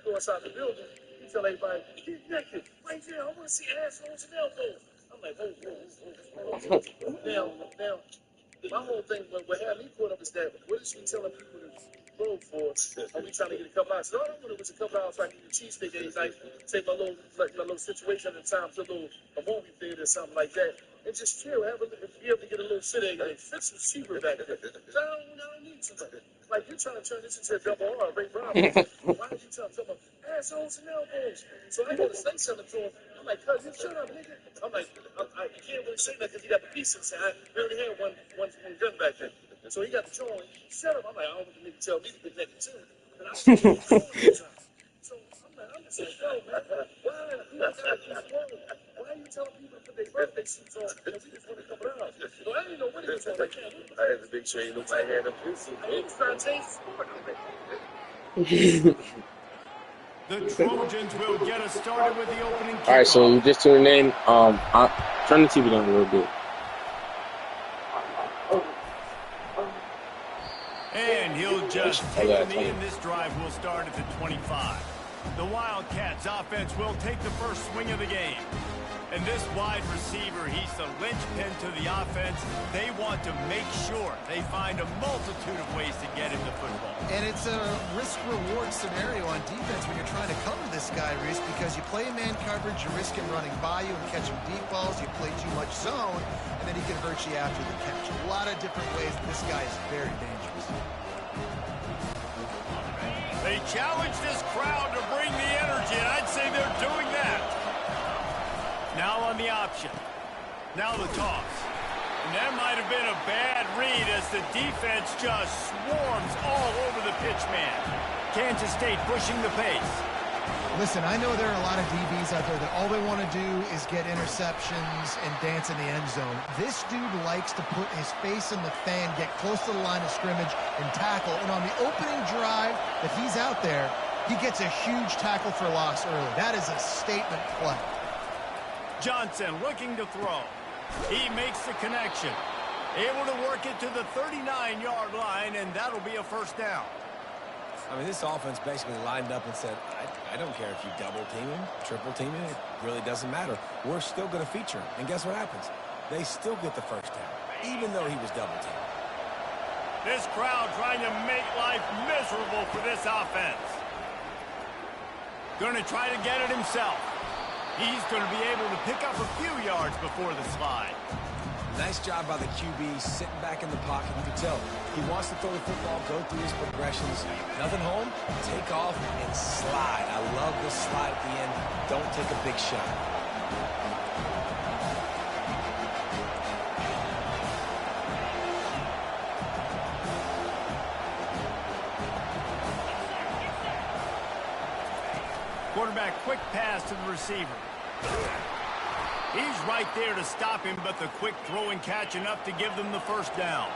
go inside the building, he tell everybody, get naked, right there, I want to see assholes and elbows. I'm like, whoa. Now, my whole thing, what had me caught up is that, what is she telling people to vote for? Are we trying to get a couple hours? So all I wanted was a couple hours so I can get a cheesesteak every night, take my little situation at the time to a movie theater or something like that, and just chill, be able to get a little sit egg and fix some cheaper back there. So I don't need somebody. Like, you're trying to turn this into a double R, Ray Brown. Why are you trying to tell me assholes and elbows? So I got to say something to him. I'm like, cuz, you shut up, nigga. I'm like, you can't really say that because he got the piece inside. We already had one gun back then. And so he got the joint. Shut up. I'm like, I don't want the nigga tell me to get naked too. And I said, so I'm just like, yo, man, why are you telling people to put their birthday suits on and we just want to come around? So I didn't know what he was on. I had to make sure nobody had a piece. I was trying to change the sport. The Trojans will get us started with the opening kickoff. All right, so you just tuned in. Turn the TV down a little bit. And he'll just take the knee, and this drive will start at the 25. The Wildcats offense will take the first swing of the game. And this wide receiver, he's the linchpin to the offense. They want to make sure they find a multitude of ways to get him the football. And it's a risk-reward scenario on defense when you're trying to cover this guy, Reese, because you play man coverage, you risk him running by you and catching deep balls, you play too much zone, and then he can hurt you after the catch. A lot of different ways. This guy is very dangerous. They challenge this crowd to bring the energy, and I'd say they're doing that. Now on the option. Now the toss. And that might have been a bad read as the defense just swarms all over the pitch man. Kansas State pushing the pace. Listen, I know there are a lot of DBs out there that all they want to do is get interceptions and dance in the end zone. This dude likes to put his face in the fan, get close to the line of scrimmage, and tackle. And on the opening drive that he's out there, he gets a huge tackle for loss early. That is a statement play. Johnson looking to throw. He makes the connection. Able to work it to the 39-yard line, and that'll be a first down. I mean, this offense basically lined up and said, I don't care if you double team him, triple team him, it really doesn't matter. We're still going to feature him. And guess what happens? They still get the first down, even though he was double teamed. This crowd trying to make life miserable for this offense. Going to try to get it himself. He's going to be able to pick up a few yards before the slide. Nice job by the QB, sitting back in the pocket. You can tell he wants to throw the football, go through his progressions. Nothing home, take off, and slide. I love the slide at the end. Don't take a big shot. Quarterback, quick pass to the receiver. He's right there to stop him, but the quick throw and catch enough to give them the first down.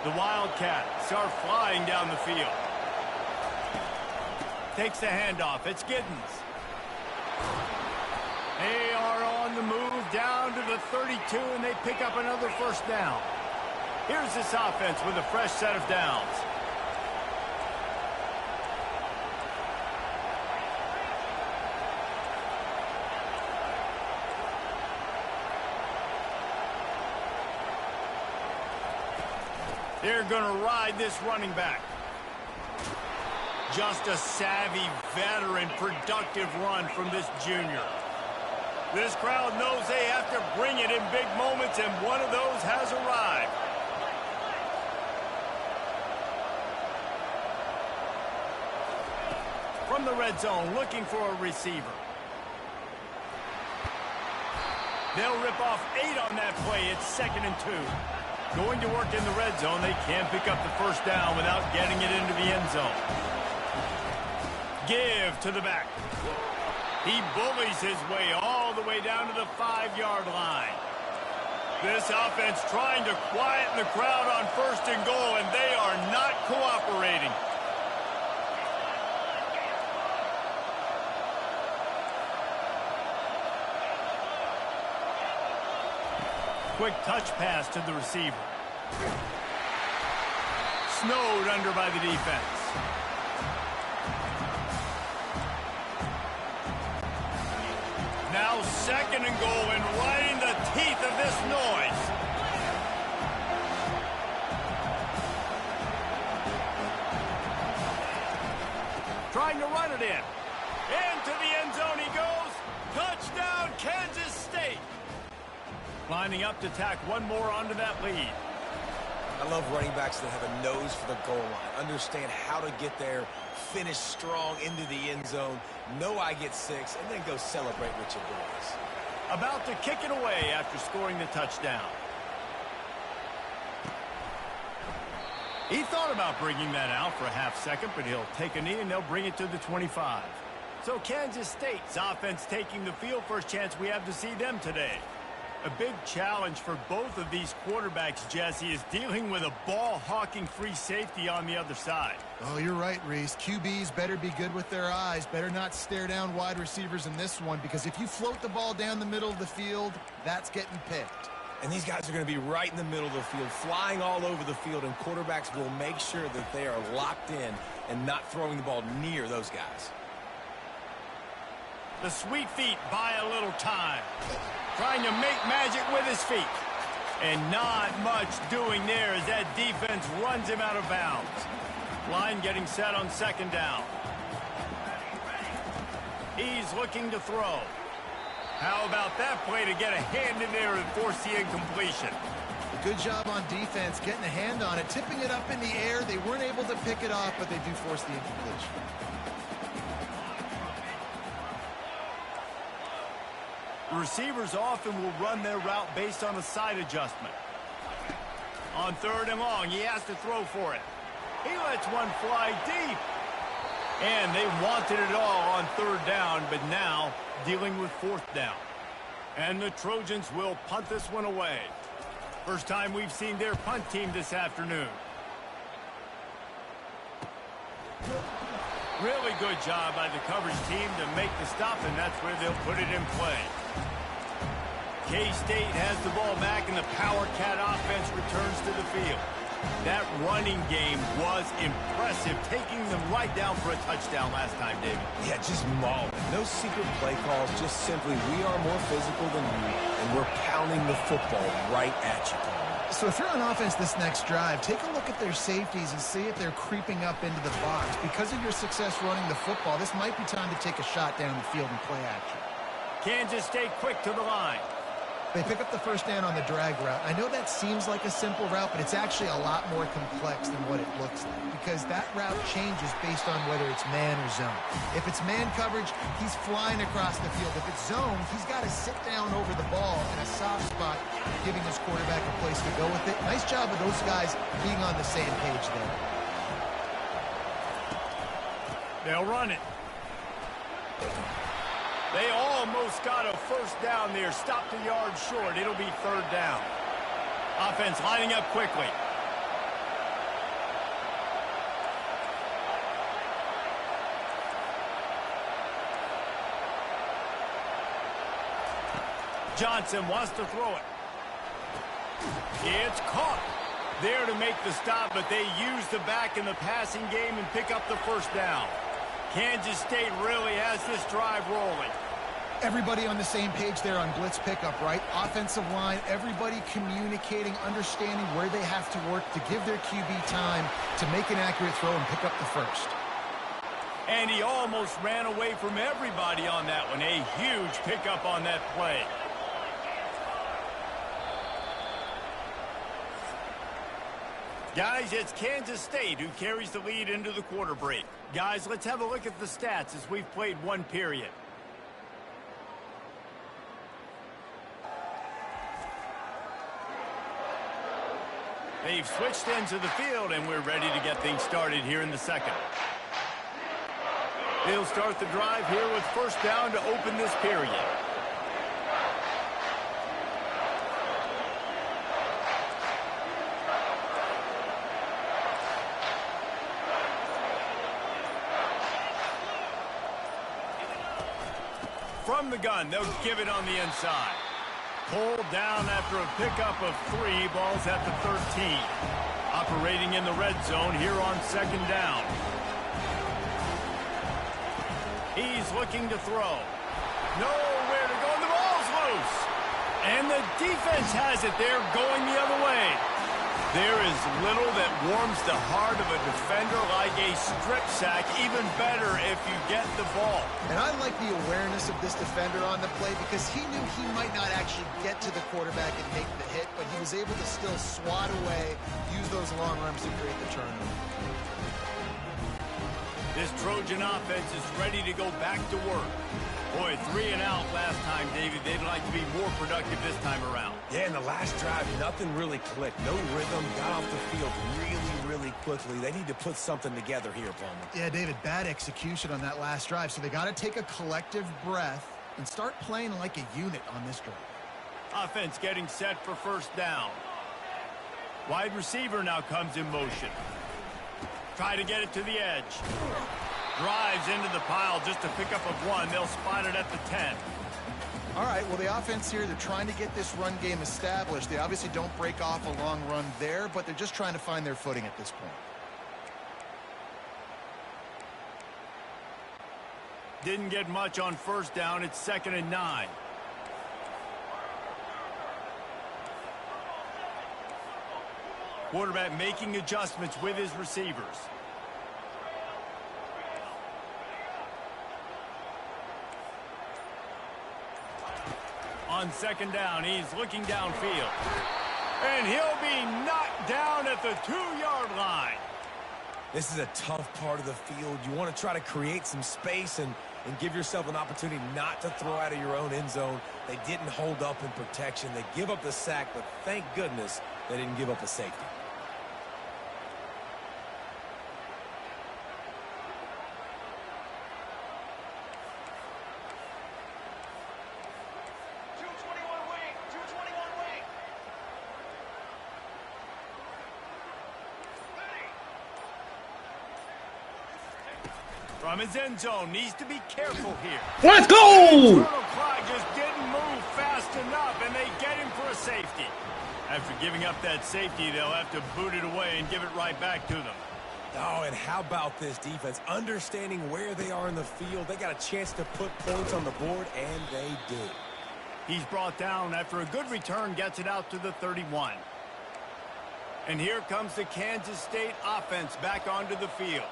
The Wildcats are flying down the field. Takes the handoff. It's Giddens. They are on the move down to the 32, and they pick up another first down. Here's this offense with a fresh set of downs. They're going to ride this running back. Just a savvy, veteran, productive run from this junior. This crowd knows they have to bring it in big moments, and one of those has arrived. From the red zone, looking for a receiver. They'll rip off 8 on that play. It's 2nd and 2. Going to work in the red zone. They can't pick up the first down without getting it into the end zone. Give to the back. He bullies his way all the way down to the 5-yard line. This offense trying to quieten the crowd on 1st and goal, and they are not cooperating. Quick touch pass to the receiver. Snowed under by the defense. Now 2nd and goal, and right in the teeth of this noise. Trying to run it in. Into the end zone he goes. Touchdown, Kansas State. Lining up to tack one more onto that lead. I love running backs that have a nose for the goal line. Understand how to get there, finish strong into the end zone, know I get 6, and then go celebrate with your boys. About to kick it away after scoring the touchdown. He thought about bringing that out for a half-second, but he'll take a knee and they'll bring it to the 25. So Kansas State's offense taking the field. First chance we have to see them today. A big challenge for both of these quarterbacks, Jesse, is dealing with a ball-hawking free safety on the other side. Oh, you're right, Reese. QBs better be good with their eyes. Better not stare down wide receivers in this one, because if you float the ball down the middle of the field, that's getting picked. And these guys are going to be right in the middle of the field, flying all over the field, and quarterbacks will make sure that they are locked in and not throwing the ball near those guys. The sweet feet buy a little time. Trying to make magic with his feet. And not much doing there as that defense runs him out of bounds. Line getting set on 2nd down. He's looking to throw. How about that play to get a hand in there and force the incompletion? Good job on defense, getting a hand on it, tipping it up in the air. They weren't able to pick it off, but they do force the incompletion. Receivers often will run their route based on a side adjustment. On 3rd and long, he has to throw for it. He lets one fly deep. And they wanted it all on 3rd down, but now dealing with 4th down. And the Trojans will punt this one away. First time we've seen their punt team this afternoon. Really good job by the coverage team to make the stop, and that's where they'll put it in play. K-State has the ball back, and the Power Cat offense returns to the field. That running game was impressive, taking them right down for a touchdown last time, David. Yeah, just mauling. No secret play calls, just simply we are more physical than you, and we're pounding the football right at you, Paul. So if you're on offense this next drive, take a look at their safeties and see if they're creeping up into the box. Because of your success running the football, this might be time to take a shot down the field and play action. Kansas State quick to the line. They pick up the first down on the drag route. I know that seems like a simple route, but it's actually a lot more complex than what it looks like, because that route changes based on whether it's man or zone. If it's man coverage, he's flying across the field. If it's zone, he's got to sit down over the ball in a soft spot, giving his quarterback a place to go with it. Nice job of those guys being on the same page there. They'll run it. They almost got a first down there. Stopped a yard short. It'll be 3rd down. Offense lining up quickly. Johnson wants to throw it. It's caught. There to make the stop, but they use the back in the passing game and pick up the first down. Kansas State really has this drive rolling. Everybody on the same page there on blitz pickup, right? Offensive line, everybody communicating, understanding where they have to work to give their QB time to make an accurate throw and pick up the first. And he almost ran away from everybody on that one. A huge pickup on that play. Guys, it's Kansas State who carries the lead into the quarter break. Guys, let's have a look at the stats as we've played one period. They've switched into the field, and we're ready to get things started here in the second. They'll start the drive here with first down to open this period. From the gun, they'll give it on the inside. Pulled down after a pickup of 3, balls at the 13. Operating in the red zone here on second down. He's looking to throw. Nowhere to go. And the defense has it there going the other way. There is little that warms the heart of a defender like a strip sack, even better if you get the ball. And I like the awareness of this defender on the play because he knew he might not actually get to the quarterback and make the hit, but he was able to still swat away, use those long arms to create the turnover. This Trojan offense is ready to go back to work. Boy, 3 and out last time, David. They'd like to be more productive this time around. Yeah, in the last drive, nothing really clicked. No rhythm, got off the field really quickly. They need to put something together here, Palmer. Yeah, David, bad execution on that last drive, so they got to take a collective breath and start playing like a unit on this drive. Offense getting set for first down. Wide receiver now comes in motion. Try to get it to the edge. Drives into the pile just to pick up a 1. They'll spot it at the 10. All right, well, the offense here, they're trying to get this run game established. They obviously don't break off a long run there, but they're just trying to find their footing at this point. Didn't get much on first down. It's 2nd and 9. Quarterback making adjustments with his receivers. On 2nd down, he's looking downfield. And he'll be knocked down at the 2-yard line. This is a tough part of the field. You want to try to create some space and give yourself an opportunity not to throw out of your own end zone. They didn't hold up in protection. They give up the sack, but thank goodness they didn't give up a safety. From his end zone, needs to be careful here. Let's go! Clock just didn't move fast enough, and they get him for a safety. After giving up that safety, they'll have to boot it away and give it right back to them. Oh, and how about this defense? Understanding where they are in the field. They got a chance to put points on the board, and they did. He's brought down after a good return, gets it out to the 31. And here comes the Kansas State offense back onto the field.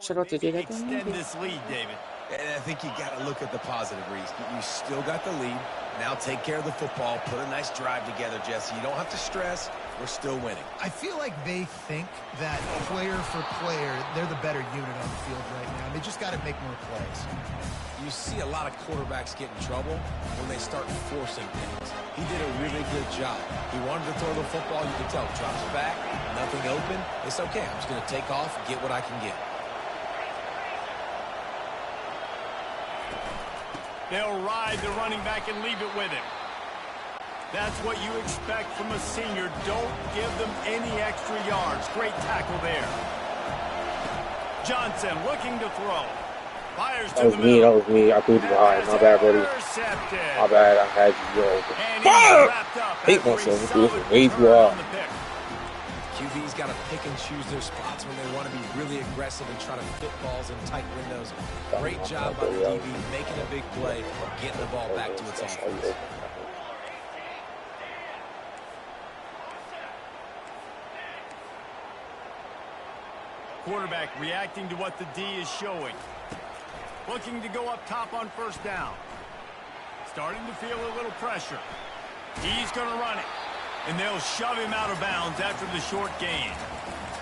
Shout out to Qdagod. Extend this lead, David. And I think you got to look at the positive, Reese. You still got the lead. Now take care of the football. Put a nice drive together, Jesse. You don't have to stress. We're still winning. I feel like they think that player for player, they're the better unit on the field right now. They just got to make more plays. You see a lot of quarterbacks get in trouble when they start forcing things. He did a really good job. He wanted to throw the football. You can tell. Drops back, nothing open. It's okay. I'm just going to take off and get what I can get. They'll ride the running back and leave it with him. That's what you expect from a senior. Don't give them any extra yards. Great tackle there. Johnson looking to throw. Fires to the middle. That was me. I threw you behind. My bad, buddy. My bad. I had you go. Hate myself. This is way too hard. QB's got to pick and choose their spots when they want to be really aggressive and try to fit balls in tight windows. Great job by the DB making a big play, getting the ball back to its offense. Quarterback reacting to what the D is showing. Looking to go up top on first down. Starting to feel a little pressure. He's going to run it. And they'll shove him out of bounds after the short gain.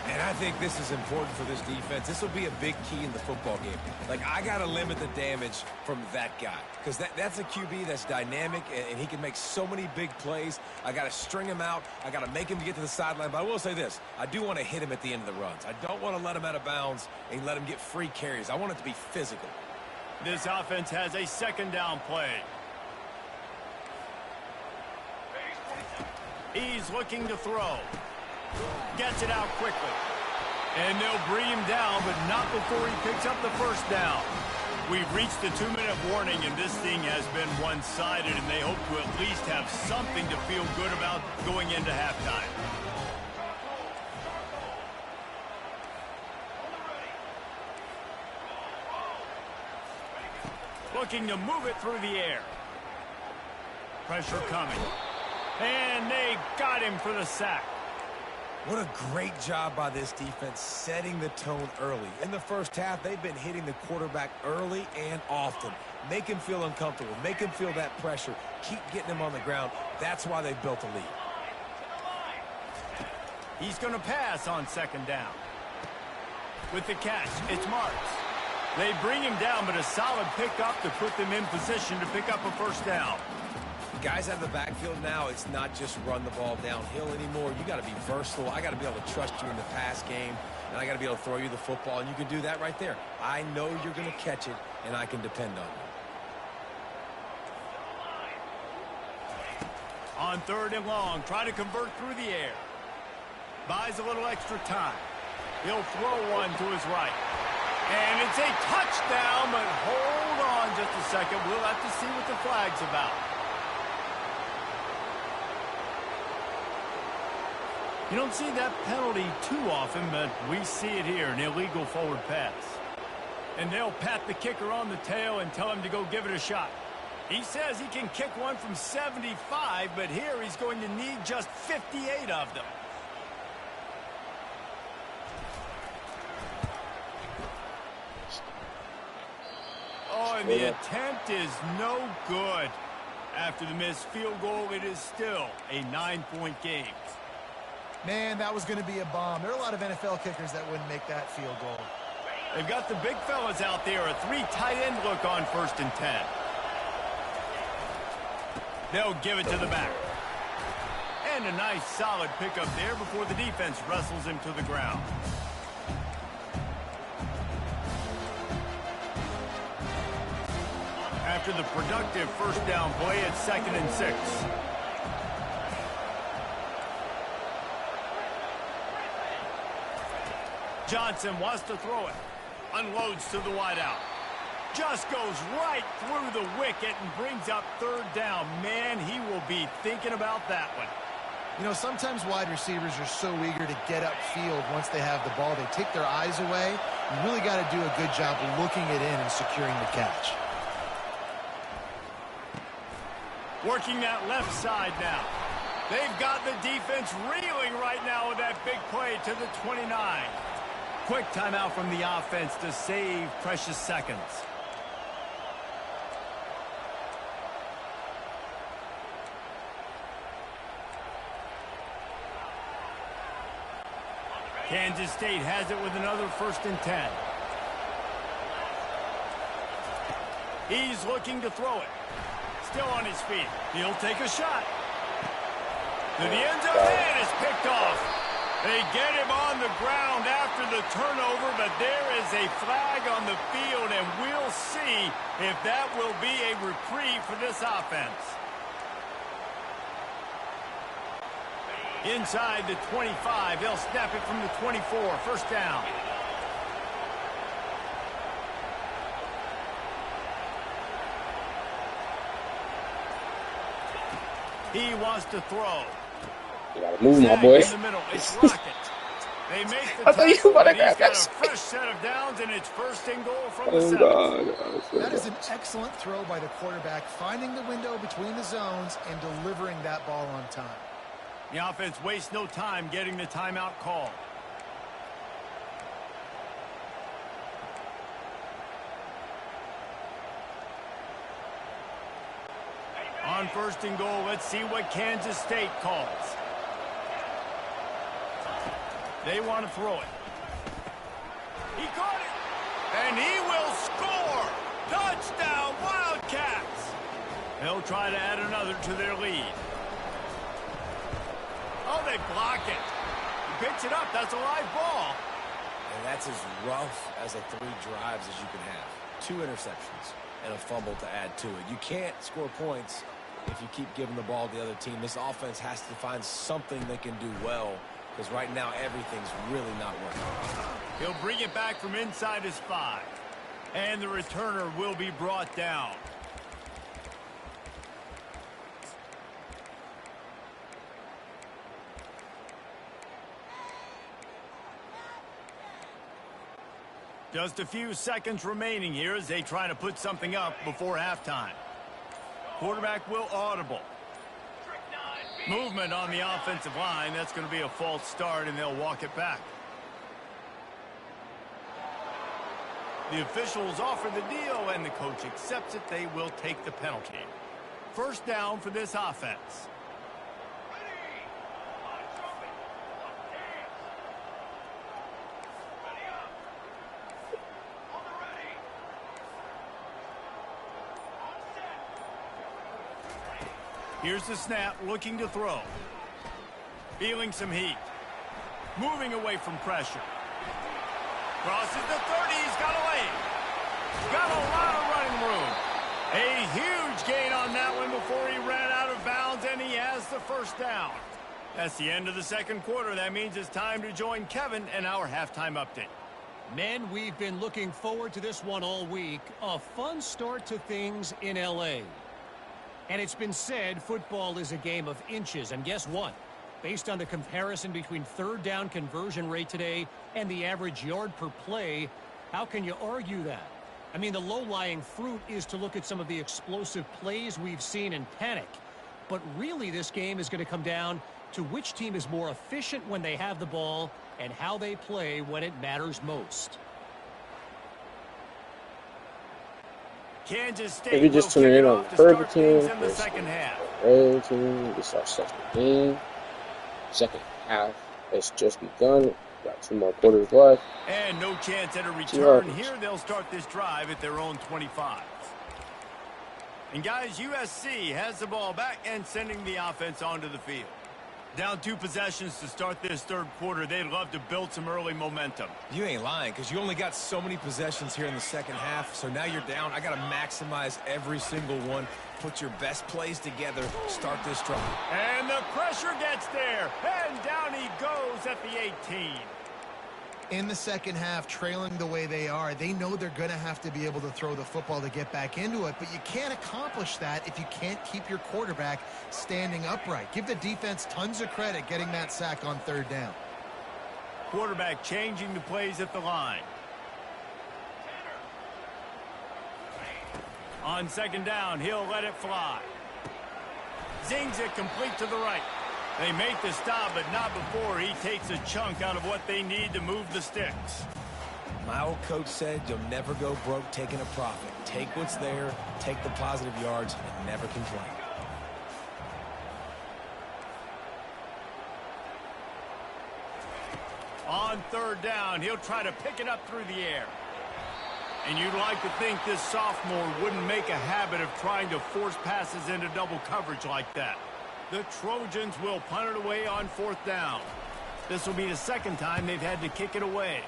And I think this is important for this defense. This will be a big key in the football game. Like, I got to limit the damage from that guy. Because that's a QB that's dynamic, and he can make so many big plays. I got to string him out. I got to make him get to the sideline. But I will say this. I do want to hit him at the end of the runs. I don't want to let him out of bounds and let him get free carries. I want it to be physical. This offense has a 2nd down play. He's looking to throw. Gets it out quickly. And they'll bring him down, but not before he picks up the first down. We've reached the 2-minute warning, and this thing has been one-sided, and they hope to at least have something to feel good about going into halftime. Looking to move it through the air. pressure coming. And they got him for the sack. What a great job by this defense setting the tone early. In the first half, they've been hitting the quarterback early and often. Make him feel uncomfortable. Make him feel that pressure. Keep getting him on the ground. That's why they built a lead. He's going to pass on second down. With the catch, it's Marks. They bring him down, but a solid pickup to put them in position to pick up a first down. Guys out of the backfield now, it's not just run the ball downhill anymore. You got to be versatile. I got to be able to trust you in the pass game, and I got to be able to throw you the football, and you can do that right there. I know you're going to catch it, and I can depend on you. On third and long, try to convert through the air. Buys a little extra time. He'll throw one to his right. And it's a touchdown, but hold on just a second. We'll have to see what the flag's about. You don't see that penalty too often, but we see it here, an illegal forward pass. And they'll pat the kicker on the tail and tell him to go give it a shot. He says he can kick one from 75, but here he's going to need just 58 of them. Oh, and the attempt is no good. After the missed field goal, it is still a 9-point game. Man, that was going to be a bomb. There are a lot of NFL kickers that wouldn't make that field goal. They've got the big fellas out there, a 3 tight end look on 1st and 10. They'll give it to the back. And a nice solid pickup there before the defense wrestles him to the ground. After the productive first down play, it's 2nd and 6. Johnson wants to throw it. Unloads to the wideout. Just goes right through the wicket and brings up 3rd down. Man, he will be thinking about that one. You know, sometimes wide receivers are so eager to get upfield once they have the ball. They take their eyes away. You really got to do a good job looking it in and securing the catch. Working that left side now. They've got the defense reeling right now with that big play to the 29. Quick timeout from the offense to save precious seconds. Kansas State has it with another 1st and 10. He's looking to throw it. Still on his feet. He'll take a shot. To the end zone, and it's picked off. They get him on the ground after the turnover, but there is a flag on the field, and we'll see if that will be a reprieve for this offense. Inside the 25, they'll snap it from the 24, 1st down. He wants to throw. You gotta move, my boy. In the middle, it's Rocket. They make the I thought you were about to grab got that. a fresh set of downs, and it's 1st and goal from the Oh, 7. God. That is an excellent throw by the quarterback, finding the window between the zones and delivering that ball on time. The offense wastes no time getting the timeout call. On 1st and goal, let's see what Kansas State calls. They want to throw it. He caught it, and he will score. Touchdown, Wildcats. They'll try to add another to their lead. Oh, they block it. He picks it up. That's a live ball. And that's as rough as a 3 drives as you can have. 2 interceptions and a fumble to add to it. You can't score points if you keep giving the ball to the other team. This offense has to find something they can do well, because right now everything's really not working. He'll bring it back from inside his 5. And the returner will be brought down. Just a few seconds remaining here as they try to put something up before halftime. Quarterback will audible. Movement on the offensive line. That's going to be a false start, and they'll walk it back. The officials offer the deal, and the coach accepts it. They will take the penalty. First down for this offense. Here's the snap, looking to throw. Feeling some heat. Moving away from pressure. Crosses the 30, he's got a lane. Got a lot of running room. A huge gain on that one before he ran out of bounds, and he has the first down. That's the end of the second quarter. That means it's time to join Kevin and our halftime update. Men, we've been looking forward to this one all week. A fun start to things in L.A. And it's been said football is a game of inches. And guess what? Based on the comparison between third down conversion rate today and the average yard per play, how can you argue that? I mean, the low-lying fruit is to look at some of the explosive plays we've seen and panic. But really, this game is going to come down to which team is more efficient when they have the ball and how they play when it matters most. Kansas State if you're just tuning in on the Purple team, in the second half. Red team, this is our second game. Second half has just begun. Got 2 more quarters left. And no chance at a return here. They'll start this drive at their own 25. And guys, USC has the ball back and sending the offense onto the field. Down 2 possessions to start this third quarter. They'd love to build some early momentum. You ain't lying, because you only got so many possessions here in the second half. So now you're down. I got to maximize every single one. Put your best plays together. Start this drive. And the pressure gets there. And down he goes at the 18. In the second half, trailing the way they are, they know they're going to have to be able to throw the football to get back into it, but you can't accomplish that if you can't keep your quarterback standing upright. Give the defense tons of credit getting that sack on third down. Quarterback changing the plays at the line. On second down, he'll let it fly. Zings it complete to the right. They make the stop, but not before he takes a chunk out of what they need to move the sticks. My old coach said you'll never go broke taking a profit. Take what's there, take the positive yards, and never complain. On third down, he'll try to pick it up through the air. And you'd like to think this sophomore wouldn't make a habit of trying to force passes into double coverage like that. The Trojans will punt it away on fourth down. This will be the second time they've had to kick it away.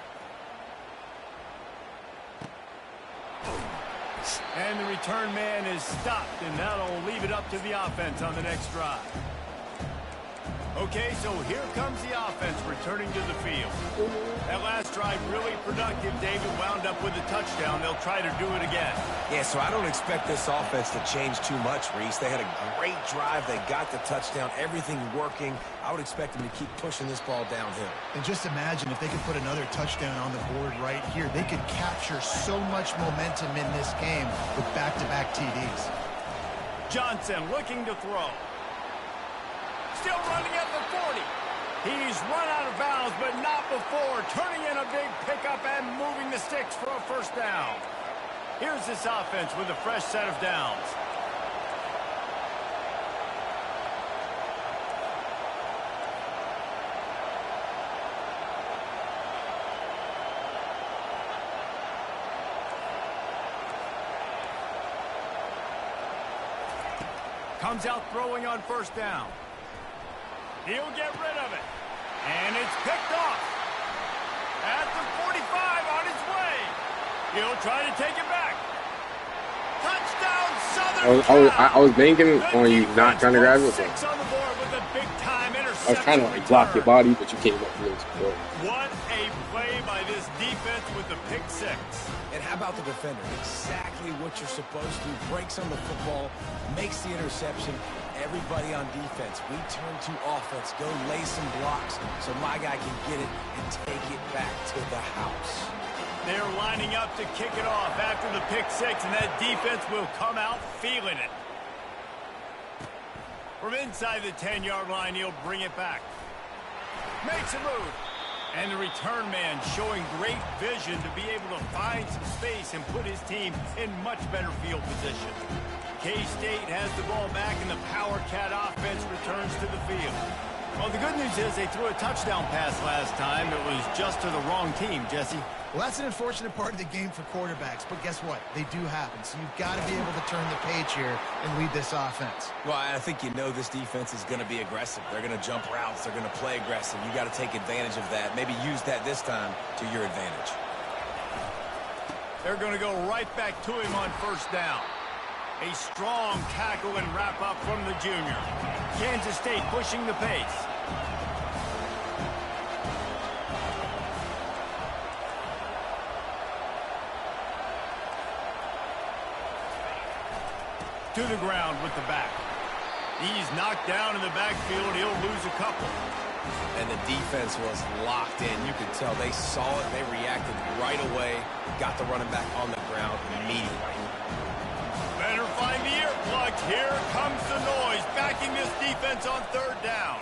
And the return man is stopped, and that'll leave it up to the offense on the next drive. Okay, so here comes the offense returning to the field. That last drive really productive. David wound up with a touchdown. They'll try to do it again. Yeah, so I don't expect this offense to change too much, Reese. They had a great drive. They got the touchdown. Everything working. I would expect them to keep pushing this ball downhill. And just imagine if they could put another touchdown on the board right here. They could capture so much momentum in this game with back-to-back TDs. Johnson looking to throw. Still running at the 40. He's run out of bounds, but not before turning in a big pickup and moving the sticks for a first down. Here's this offense with a fresh set of downs. Comes out throwing on first down. He'll get rid of it. And it's picked off. At the 45 on his way. He'll try to take it back. Touchdown, Southern Cal. I was banking on you not trying to grab it. Six on the board with a big-time interception. I was trying to like block your body, but you came up with it. What a play by this defense with the pick six. And how about the defender? Exactly what you're supposed to. Breaks on the football, makes the interception. Everybody on defense, we turn to offense. Go lay some blocks so my guy can get it and take it back to the house. They're lining up to kick it off after the pick six, and that defense will come out feeling it. From inside the 10-yard line, he'll bring it back. Makes a move. And the return man showing great vision to be able to find some space and put his team in much better field position. K-State has the ball back, and the Power Cat offense returns to the field. Well, the good news is they threw a touchdown pass last time. It was just to the wrong team, Jesse. Well, that's an unfortunate part of the game for quarterbacks, but guess what? They do happen, so you've got to be able to turn the page here and lead this offense. Well, I think you know this defense is going to be aggressive. They're going to jump routes. They're going to play aggressive. You got to take advantage of that. Maybe use that this time to your advantage. They're going to go right back to him on first down. A strong tackle and wrap up from the junior. Kansas State pushing the pace. To the ground with the back. He's knocked down in the backfield. He'll lose a couple. And the defense was locked in. You could tell they saw it. They reacted right away. Got the running back on the ground immediately. Better find the earplugs. Here comes the noise. Backing this defense on third down.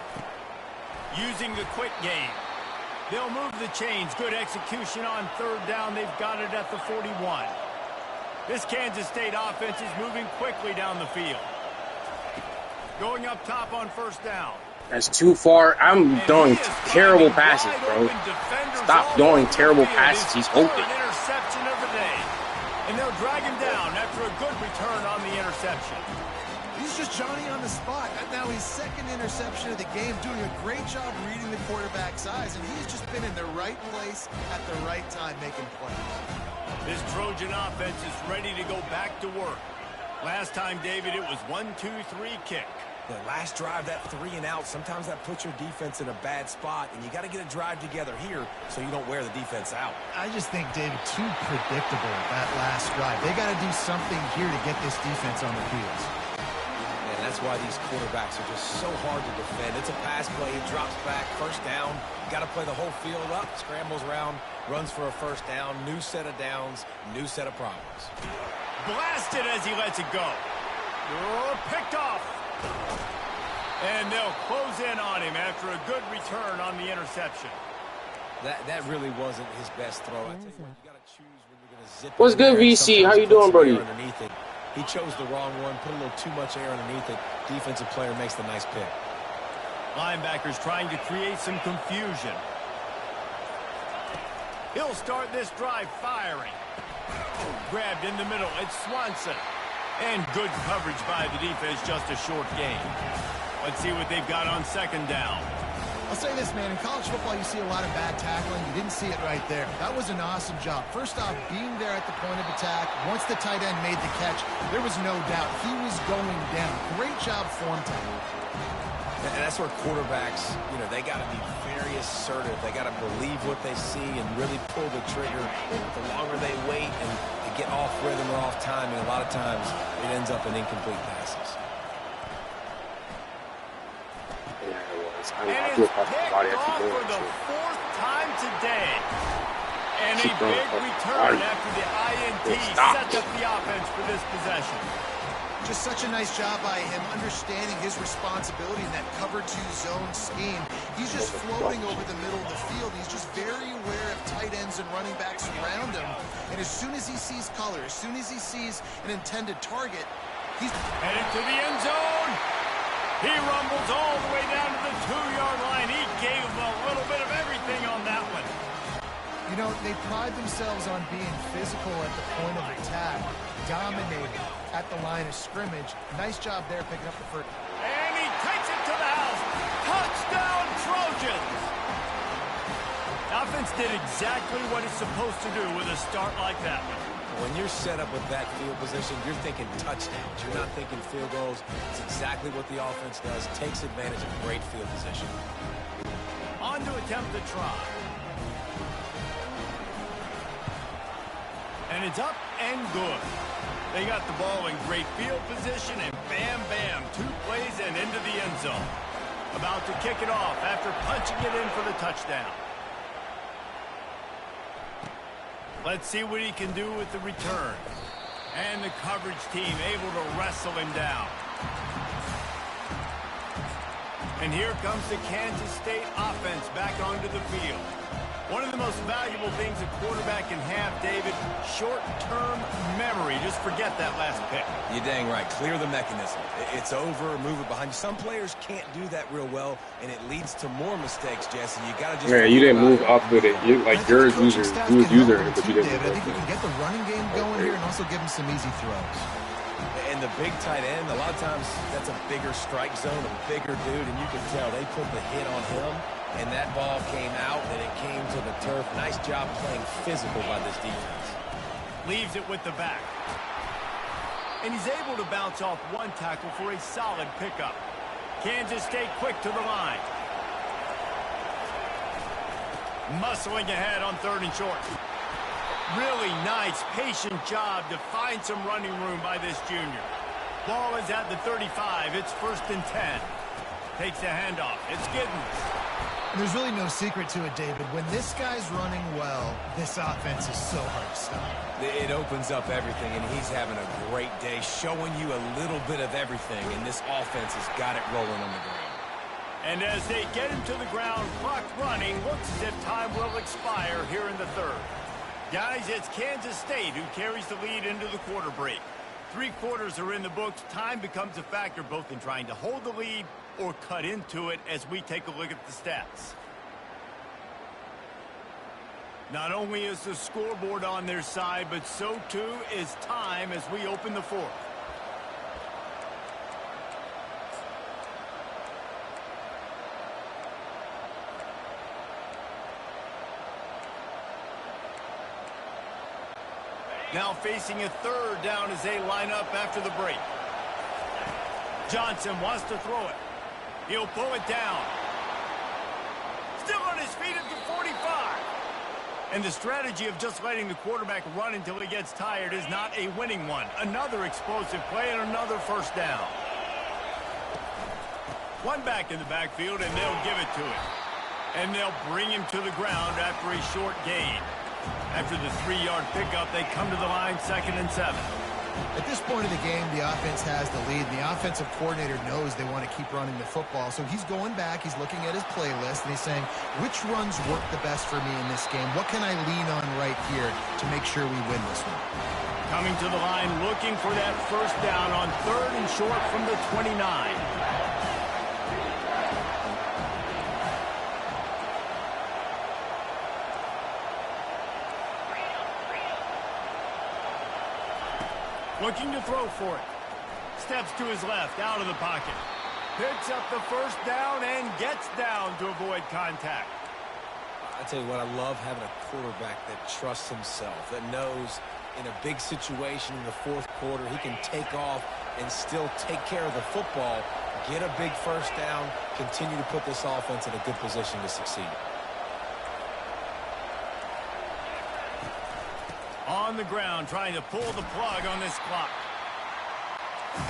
Using the quick game. They'll move the chains. Good execution on third down. They've got it at the 41. This Kansas State offense is moving quickly down the field. Going up top on first down. That's too far. I'm doing terrible passes, bro. Stop doing terrible passes. He's open. Interception of the day. And they'll drag him down after a good return on the interception. He's just Johnny on the spot. Now his second interception of the game, doing a great job reading the quarterback's eyes, and he's just been in the right place at the right time making plays. This Trojan offense is ready to go back to work. Last time, David, it was 1-2-3 kick. The last drive, that 3 and out, sometimes that puts your defense in a bad spot, and you got to get a drive together here so you don't wear the defense out. I just think, David, too predictable that last drive. They got to do something here to get this defense on their heels. And that's why these quarterbacks are just so hard to defend. It's a pass play, he drops back, first down. You got to play the whole field up, scrambles around, runs for a first down, new set of downs, new set of problems. Blasted as he lets it go. Oh, picked off. And they'll close in on him after a good return on the interception. That really wasn't his best throw. I tell you what, you got to choose when you're going to zip. What's good, VC? How you doing, buddy? Underneath it. He chose the wrong one, put a little too much air underneath it. Defensive player makes the nice pick. Linebackers trying to create some confusion. He'll start this drive firing. Grabbed in the middle. It's Swanson. And good coverage by the defense, just a short gain. Let's see what they've got on second down. I'll say this, man. In college football, you see a lot of bad tackling. You didn't see it right there. That was an awesome job. First off, being there at the point of attack. Once the tight end made the catch, there was no doubt he was going down. Great job form tackling. And that's where quarterbacks, you know, they got to be very assertive. They got to believe what they see and really pull the trigger. The longer they wait and they get off rhythm or off timing, a lot of times it ends up in incomplete passes. Yeah, it was. And it's picked off for the fourth time today. And a big return after the INT sets up the offense for this possession. Just such a nice job by him understanding his responsibility in that cover 2 zone scheme. He's just floating over the middle of the field. He's just very aware of tight ends and running backs around him. And as soon as he sees color, as soon as he sees an intended target, he's headed to the end zone. He rumbles all the way down to the 2-yard line. He gave him a little bit of everything on that one. You know, they pride themselves on being physical at the point of attack, dominating at the line of scrimmage. Nice job there picking up the first. And he takes it to the house. Touchdown, Trojans. The offense did exactly what it's supposed to do with a start like that one. When you're set up with that field position, you're thinking touchdowns. You're not thinking field goals. It's exactly what the offense does. Takes advantage of great field position. On to attempt the try. And it's up and good. They got the ball in great field position, and bam, bam, 2 plays and into the end zone. About to kick it off after punching it in for the touchdown. Let's see what he can do with the return. And the coverage team able to wrestle him down. And here comes the Kansas State offense back onto the field. One of the most valuable things a quarterback can have, David, short-term memory. Just forget that last pick. You're dang right. Clear the mechanism. It's over, move it behind you. Some players can't do that real well, and it leads to more mistakes, Jesse. You got to just... Man, you didn't move up with it. You like your user, you was user, but you didn't. David, I think you can get the running game going here and also give him some easy throws. And the big tight end, a lot of times that's a bigger strike zone, a bigger dude, and you can tell they put the hit on him, and that ball came out, and it came to the turf. Nice job playing physical by this defense. Leaves it with the back. And he's able to bounce off one tackle for a solid pickup. Kansas State quick to the line. Muscling ahead on 3rd and short. Really nice, patient job to find some running room by this junior. Ball is at the 35. It's 1st and 10. Takes the handoff. It's Giddens. There's really no secret to it, David. When this guy's running well, this offense is so hard to stop. It opens up everything, and he's having a great day, showing you a little bit of everything, and this offense has got it rolling on the ground. And as they get him to the ground, clock running, looks as if time will expire here in the 3rd. Guys, it's Kansas State who carries the lead into the quarter break. 3 quarters are in the books. Time becomes a factor both in trying to hold the lead or cut into it as we take a look at the stats. Not only is the scoreboard on their side, but so too is time as we open the 4th. Now facing a 3rd down as they line up after the break. Johnson wants to throw it. He'll pull it down. Still on his feet at the 45. And the strategy of just letting the quarterback run until he gets tired is not a winning one. Another explosive play and another 1st down. One back in the backfield, and they'll give it to him. And they'll bring him to the ground after a short gain. After the 3-yard pickup, they come to the line 2nd and 7. At this point of the game, the offense has the lead. The offensive coordinator knows they want to keep running the football. So he's going back, he's looking at his playlist, and he's saying, which runs work the best for me in this game? What can I lean on right here to make sure we win this one? Coming to the line, looking for that 1st down on 3rd and short from the 29. Looking to throw for it. Steps to his left, out of the pocket. Picks up the 1st down and gets down to avoid contact. I tell you what, I love having a quarterback that trusts himself, that knows in a big situation in the 4th quarter, he can take off and still take care of the football, get a big 1st down, continue to put this offense in a good position to succeed. On the ground, trying to pull the plug on this clock.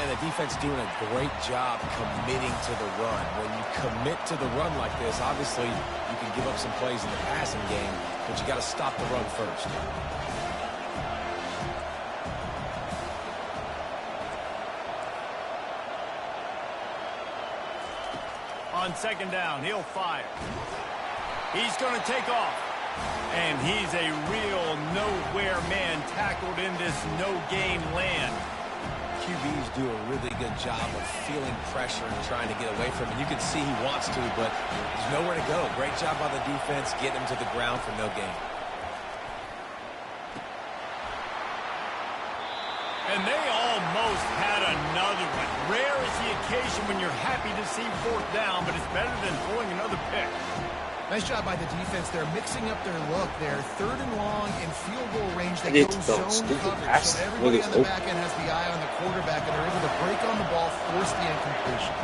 And the defense doing a great job committing to the run. When you commit to the run like this, obviously you can give up some plays in the passing game, but you got to stop the run first. On 2nd down, he'll fire. He's going to take off. And he's a real nowhere man tackled in this no-gain land. QBs do a really good job of feeling pressure and trying to get away from it. You can see he wants to, but there's nowhere to go. Great job by the defense, getting him to the ground for no gain. And they almost had another one. Rare is the occasion when you're happy to see 4th down, but it's better than pulling another pick. Nice job by the defense. They're mixing up their look. They're 3rd and long in field goal range. They go zone coverage. So everybody on the back end has the eye on the quarterback, and they're able to break on the ball, force the incompletion.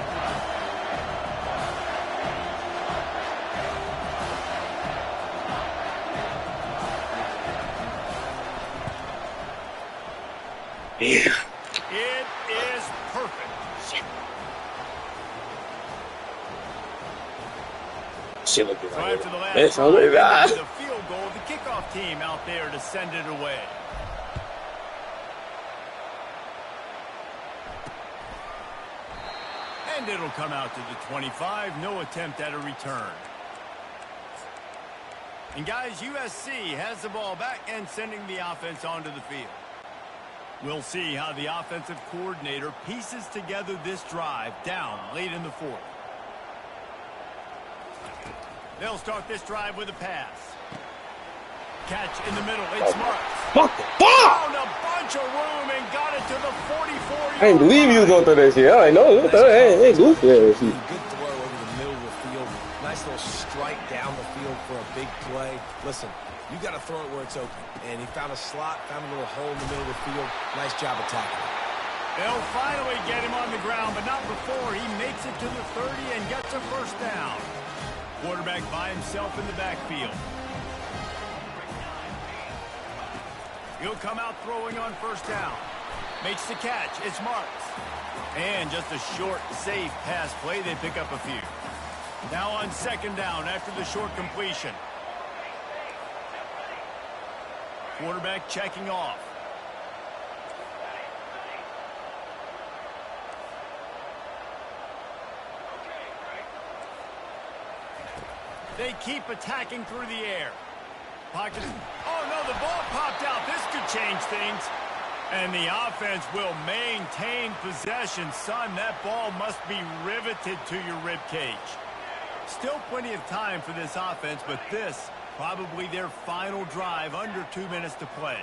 Yeah. It is perfect. Shit looking So right after the last it's drive, only that. the field goal, the kickoff team out there to send it away. And And it'll come out to the 25. No attempt at a return. And guys, USC has the ball back and sending the offense onto the field. We'll see how the offensive coordinator pieces together this drive down late in the fourth. They'll start this drive with a pass. Catch in the middle. It's Marks. Fuck! Found a bunch of room and got it to the 44-yard I didn't believe you was going through that shit. I know. Hey, goofy. Good throw over the middle of the field. Nice little strike down the field for a big play. Listen, you got to throw it where it's open. And he found a slot, found a little hole in the middle of the field. Nice job attacking it. They'll finally get him on the ground, but not before he makes it to the 30 and gets a first down. Quarterback by himself in the backfield. He'll come out throwing on first down. Makes the catch. It's Marks. And just a short, safe pass play. They pick up a few. Now on second down after the short completion. Quarterback checking off. They keep attacking through the air. Pocket. Oh, no, the ball popped out. This could change things. And the offense will maintain possession. Son, that ball must be riveted to your rib cage. Still plenty of time for this offense, but this probably their final drive, under 2 minutes to play.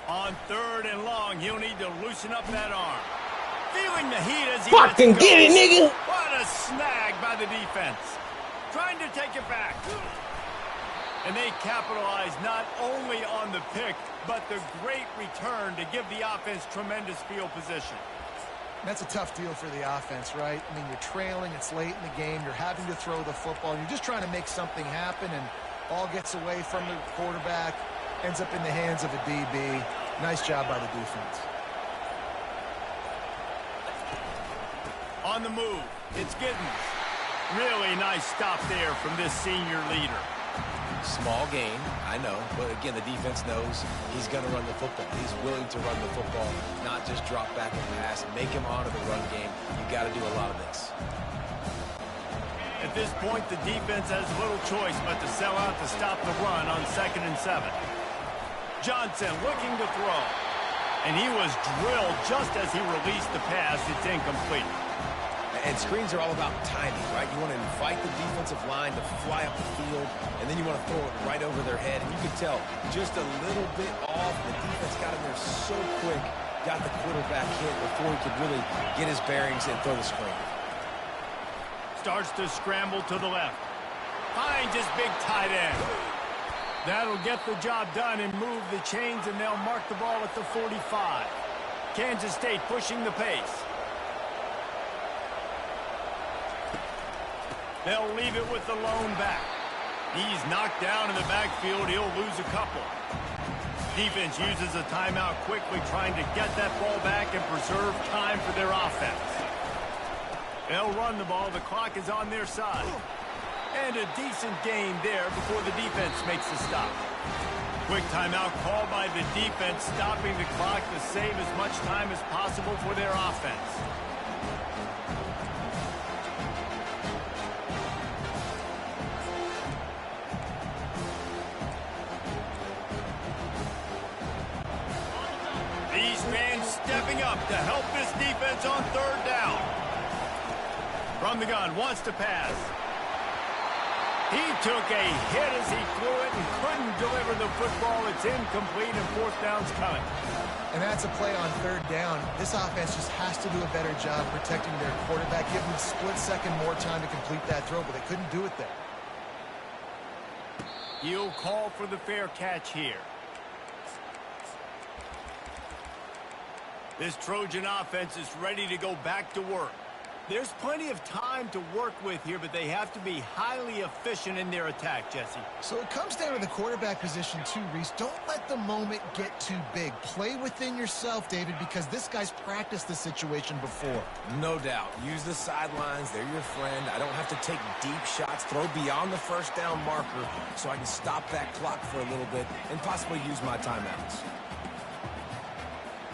On third and long, he'll need to loosen up that arm. Feeling the heat as he fucking get it, nigga. What a snag by the defense. Trying to take it back. And they capitalize not only on the pick, but the great return to give the offense tremendous field position. That's a tough deal for the offense, right? I mean, you're trailing, it's late in the game, you're having to throw the football, and you're just trying to make something happen, and ball gets away from the quarterback, ends up in the hands of a DB. Nice job by the defense. On the move, it's Giddens. Really nice stop there from this senior leader. Small gain, I know, but again, the defense knows he's going to run the football. He's willing to run the football, not just drop back and pass, make him honor the run game. You got to do a lot of this. At this point, the defense has little choice but to sell out to stop the run on 2nd and 7. Johnson looking to throw, and he was drilled just as he released the pass. It's incomplete. And screens are all about timing, right? You want to invite the defensive line to fly up the field, and then you want to throw it right over their head. And you can tell just a little bit off. The defense got in there so quick, got the quarterback hit before he could really get his bearings and throw the screen. Starts to scramble to the left. Finds his big tight end. That'll get the job done and move the chains, and they'll mark the ball at the 45. Kansas State pushing the pace. They'll leave it with the lone back. He's knocked down in the backfield. He'll lose a couple. Defense uses a timeout quickly, trying to get that ball back and preserve time for their offense. They'll run the ball. The clock is on their side. And a decent gain there before the defense makes the stop. Quick timeout called by the defense, stopping the clock to save as much time as possible for their offense. Stepping up to help this defense on third down. From the gun, wants to pass. He took a hit as he threw it and couldn't deliver the football. It's incomplete and fourth down's coming. And that's a play on third down. This offense just has to do a better job protecting their quarterback. Give them a split second more time to complete that throw, but they couldn't do it there. He'll call for the fair catch here. This Trojan offense is ready to go back to work. There's plenty of time to work with here, but they have to be highly efficient in their attack, Jesse. So it comes down to the quarterback position too, Reese. Don't let the moment get too big. Play within yourself, David, because this guy's practiced this situation before. No doubt. Use the sidelines. They're your friend. I don't have to take deep shots, throw beyond the first down marker so I can stop that clock for a little bit and possibly use my timeouts.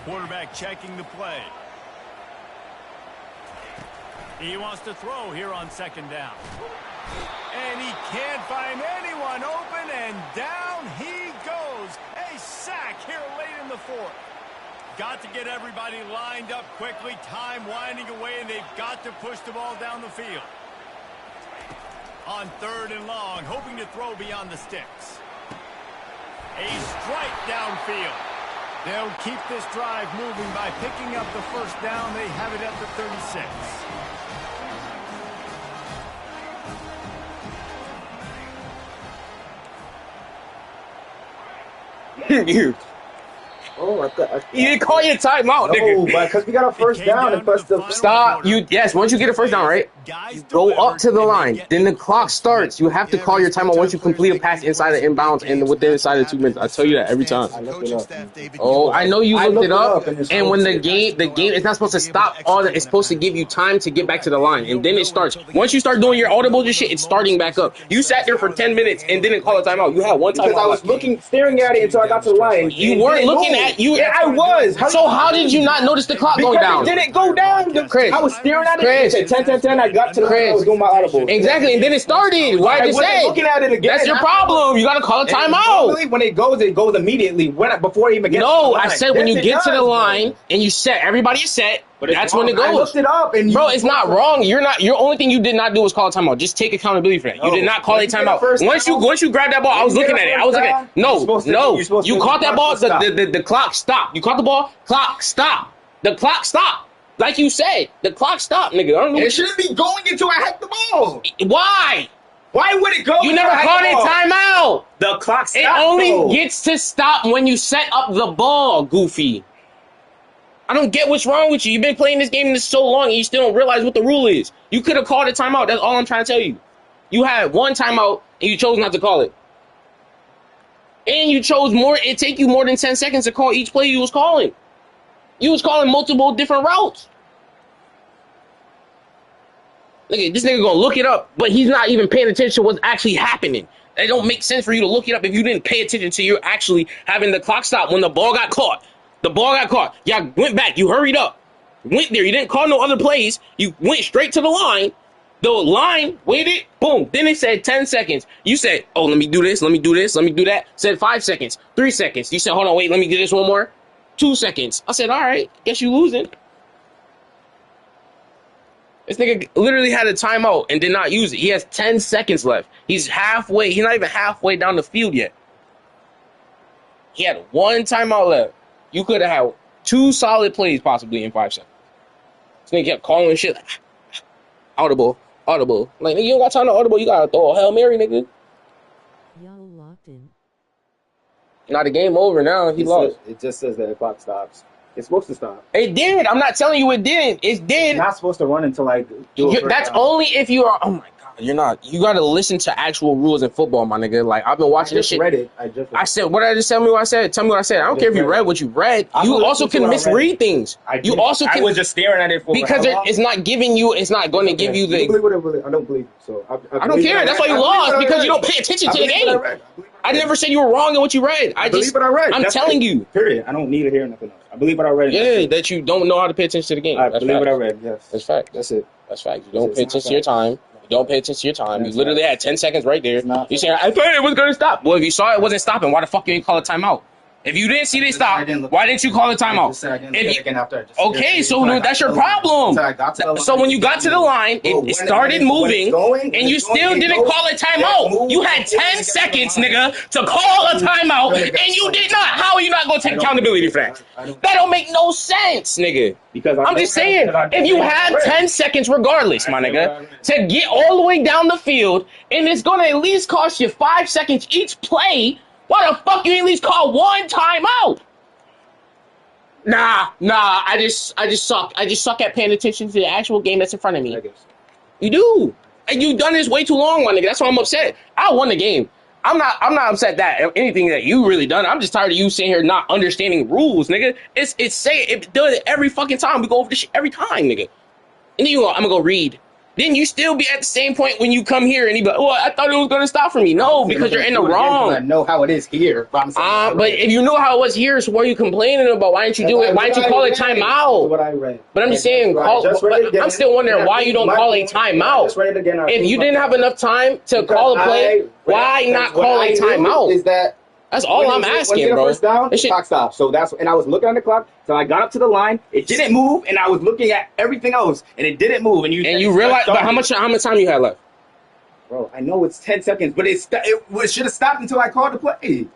quarterback checking the play. He wants to throw here on second down. And he can't find anyone open, and down he goes. A sack here late in the fourth. Got to get everybody lined up quickly. Time winding away, and they've got to push the ball down the field. On third and long, hoping to throw beyond the sticks. A strike downfield. They'll keep this drive moving by picking up the first down. They have it at the 36. You didn't call your timeout, nigga. No, because we got a first down and plus the Stop. Yes, once you get a first down, right? You go up to the line. Then the clock starts. You have to call your timeout once you complete a pass inside the inbounds and within inside of 2 minutes. I tell you that every time. Oh, I know you looked it up. And when the game is not supposed to stop all that. It's supposed to give you time to get back to the line. And then it starts. Once you start doing your audibles and shit, it's starting back up. You sat there for 10 minutes and didn't call a timeout. You had one timeout. Because I was staring at it until I got to the line. You weren't looking at you. Yeah, I was. How did you not notice the clock going down? Because it didn't go down. Chris, I was staring at it. Chris, It said 10, 10, 10. I got to the line. I was doing my audible. Exactly, and then it started. Why did you say? Looking at it again. That's your problem. You got to call a timeout. Normally, when it goes immediately. Before it even gets to the line. I said when you get to the line and you set, everybody is set. But that's when it goes. I looked it up, and bro, it's not wrong. You're not. Your only thing you did not do was call a timeout. Just take accountability for that. You did not call a timeout. Once you grabbed that ball, I was looking at it. I was looking at it. No. You caught that ball. The clock stopped. You caught the ball. Clock stopped. The clock stopped. Like you said, the clock stopped, nigga. I don't know. It shouldn't be going until I hit the ball. Why? Why would it go? You never called a timeout. The clock stopped. It only gets to stop when you set up the ball, Goofy. I don't get what's wrong with you. You've been playing this game so long and you still don't realize what the rule is. You could have called a timeout. That's all I'm trying to tell you. You had one timeout and you chose not to call it. And you chose it take you more than 10 seconds to call each play you was calling. You was calling multiple different routes. Look at this nigga gonna look it up, but he's not even paying attention to what's actually happening. It don't make sense for you to look it up if you didn't pay attention to you actually having the clock stop when the ball got caught. The ball got caught. Y'all went back. You hurried up. Went there. You didn't call no other plays. You went straight to the line. The line waited. Boom. Then it said 10 seconds. You said, oh, let me do this. Let me do this. Let me do that. Said 5 seconds. 3 seconds. You said, hold on, wait. Let me do this one more. 2 seconds. I said, all right. Guess you losing. This nigga literally had a timeout and did not use it. He has 10 seconds left. He's halfway. He's not even halfway down the field yet. He had one timeout left. You could have had 2 solid plays possibly in 5 seconds. This nigga kept calling shit like, audible. Like, nigga, you don't got time to audible. You got to throw a Hail Mary, nigga. Y'all locked in. Now the game over now. He lost. It just says that the clock stops. It's supposed to stop. It did. I'm not telling you it didn't. It did. It's not supposed to run until I do it. That's only if you are. Oh my god, you're not. You got to listen to actual rules in football, my nigga. Like I've been watching this shit. Read it. I said, what did I just tell me what I said? Tell me what I said. I don't care if you read what you read. You also can misread things. You also can. I was just staring at it for because it's not giving you. It's not going to give you the. I don't believe. So I don't care. That's why you lost because you don't pay attention to the game. I never said you were wrong in what you read. I believe what I read. I'm telling you. Period. I don't need to hear nothing else. I believe what I read. Yeah, that you don't know how to pay attention to the game. I believe what I read. Yes. That's fact. That's it. That's fact. You don't pay attention to your time. You don't pay attention to your time. You literally had 10 seconds right there. You saying, I thought it was going to stop. Well, if you saw it wasn't stopping, why the fuck you didn't call a timeout? If you didn't see it stop, why didn't you call a timeout? Okay, so that's your problem. So when you got to the line, it started moving, and you still didn't call a timeout. You had 10 seconds, nigga, to call a timeout, and you did not. How are you not going to take accountability for that? That don't make no sense, nigga. I'm just saying, if you had 10 seconds regardless, my nigga, to get all the way down the field, and it's going to at least cost you 5 seconds each play, why the fuck you at least call one timeout? Nah, I just suck. I just suck at paying attention to the actual game that's in front of me. You do. And you've done this way too long, my nigga. That's why I'm upset. I won the game. I'm not upset that anything that you really done. I'm just tired of you sitting here not understanding rules, nigga. It does it every fucking time. We go over this shit every time, nigga. And then I'm gonna go read. then you still be at the same point when you come here and you be like, well, I thought it was going to stop for me. No, because you're in the wrong. I know how it is here. But, but if you know how it was here, so what are you complaining about? Why didn't you do it? Why didn't you call it timeout? What I read. But I'm just saying, I'm still wondering why you don't call a timeout. If you didn't have enough time to call a play, why not call a timeout? Is that that's all I'm asking, bro. First down, the clock stopped. So and I was looking at the clock. So I got up to the line. It didn't move, and I was looking at everything else, and it didn't move. And you realize, but how much time you had left? Bro, I know it's 10 seconds, but it should have stopped until I called the play.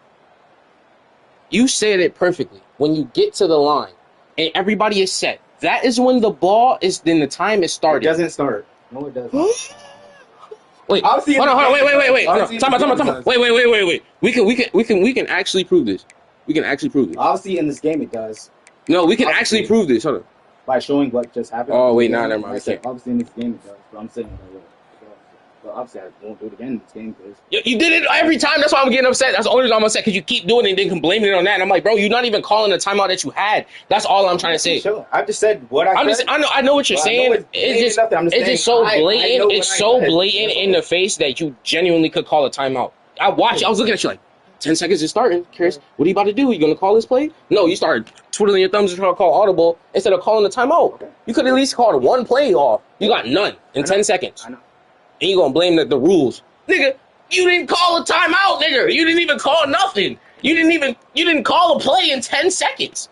You said it perfectly. When you get to the line and everybody is set, that is when the ball is. Then the time is started. It doesn't start. No, it doesn't. Wait, hold on, wait. Time out. Wait. We can actually prove this. We can actually prove this. Obviously, in this game, it does. No, we can actually prove this. Hold on. By showing what just happened. Oh, wait, never mind. Obviously, in this game, it does. But I'm saying but obviously, I won't do it again in this game. You did it every time. That's why I'm getting upset. That's the only reason I'm upset, because you keep doing it and then blaming it on that. And I'm like, bro, you're not even calling the timeout that you had. That's all I'm trying to say. Sure. I just said what I said. I know what you're saying. It's just so blatant. It's so blatant in the face that you genuinely could call a timeout. I was looking at you like, 10 seconds is starting. Chris, what are you about to do? You going to call this play? No, you started twiddling your thumbs and trying to call audible instead of calling the timeout. Okay. You could at least call one play off. You got none in 10 seconds. I know. And you gonna blame the rules. Nigga, you didn't call a timeout, nigga. You didn't even call nothing. You didn't call a play in 10 seconds.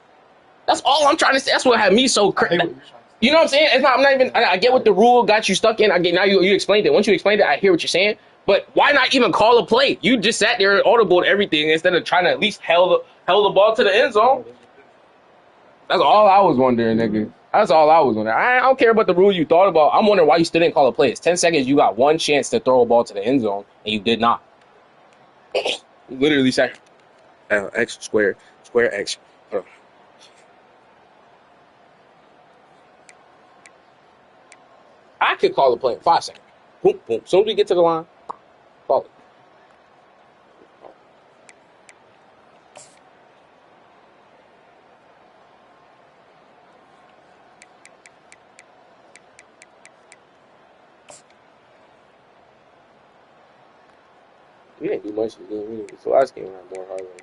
That's all I'm trying to say. That's what had me so crazy. You know what I'm saying? I'm not even, I get what the rule got you stuck in. Now you explained it. Once you explained it, I hear what you're saying. But why not even call a play? You just sat there and audibled everything instead of trying to at least held the ball to the end zone. That's all I was wondering, nigga. That's all I was wondering. I don't care about the rule you thought about. I'm wondering why you still didn't call a play. It's 10 seconds. You got one chance to throw a ball to the end zone, and you did not. You literally said X square X. I could call a play in 5 seconds. Boom, boom. As soon as we get to the line, call it. We didn't do much of the game. The last game had more highlights.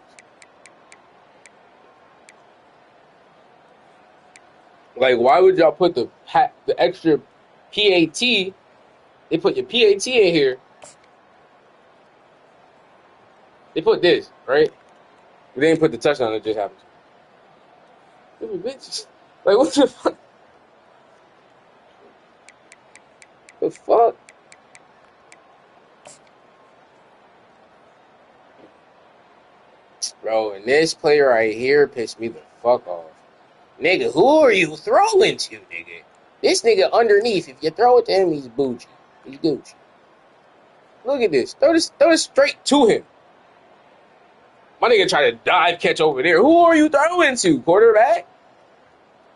Like, why would y'all put the extra PAT? They put your PAT in here. They put this, right? They didn't put the touchdown that just happened. Stupid bitches. Like, what the fuck? The fuck? Bro, and this player right here pissed me the fuck off. Nigga, who are you throwing to, nigga? This nigga underneath, if you throw it to him, he's bougie. He's Gucci. Look at this. Throw this straight to him. My nigga tried to dive catch over there. Who are you throwing to, quarterback?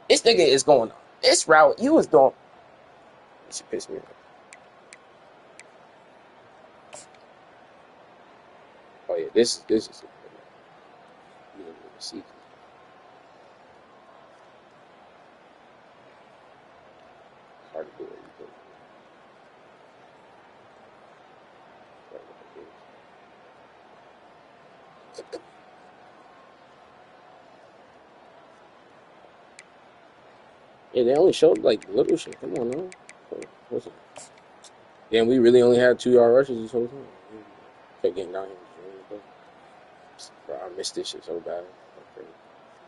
This nigga is going on this route. You was doing. This shit pissed me off. Oh yeah, this is. See. Hard to do it. Yeah, they only showed like little shit. Come on, now. What's it? Damn, we really only had 2-yard rushes this whole time. Kept getting down here. Bro, I missed this shit so bad.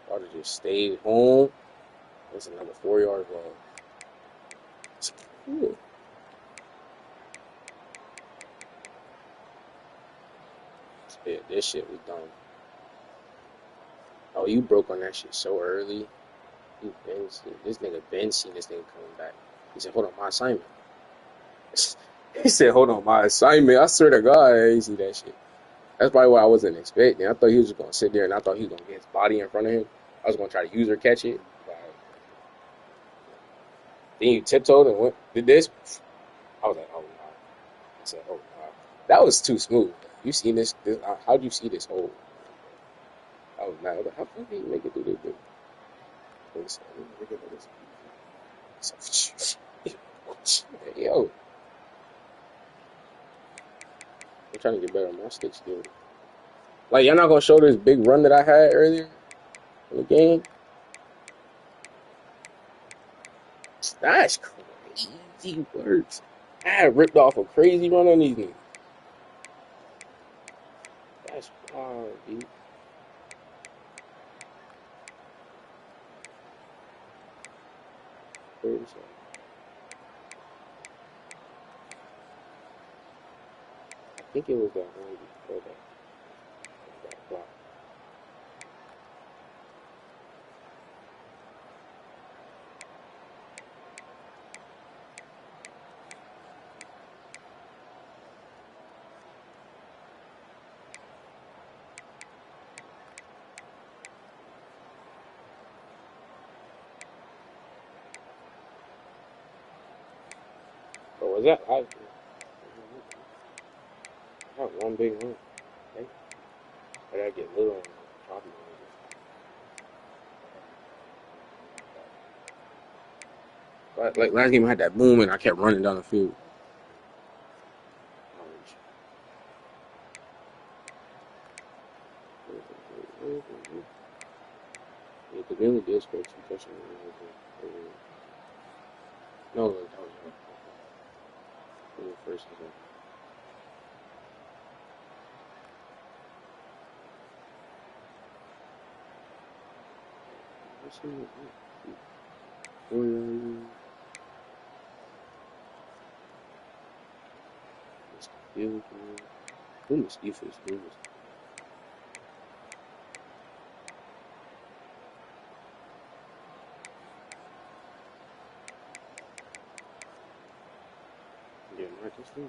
I would have just stayed home. That's another 4 yards long. Yeah, this shit was done. Oh, you broke on that shit so early. This nigga Ben seen this nigga coming back. He said, hold on, my assignment. He said, hold on, my assignment. I swear to God, I ain't see that shit. That's probably what I wasn't expecting. I thought he was just going to sit there, and I thought he was going to get his body in front of him. I was going to try to use or catch it. But then you tiptoed and did this. I was like, oh, no. I said, oh, no. That was too smooth. You seen this? How'd you see this hole? I was mad. How did you make it through this? Yeah, yo, I'm trying to get better on my stick skill. Like, y'all not gonna show this big run that I had earlier in the game? That's crazy words. I had ripped off a crazy run on these niggas. That's wild, dude. I think it was that one before that block. Or was that? I had one big run. Okay? I gotta get little and choppy. Like last game, I had that boom and I kept running down the field. Yeah, because we only did score 2 touchdowns. No, that was the first season. Who was defense? Yeah, Marcus Lee.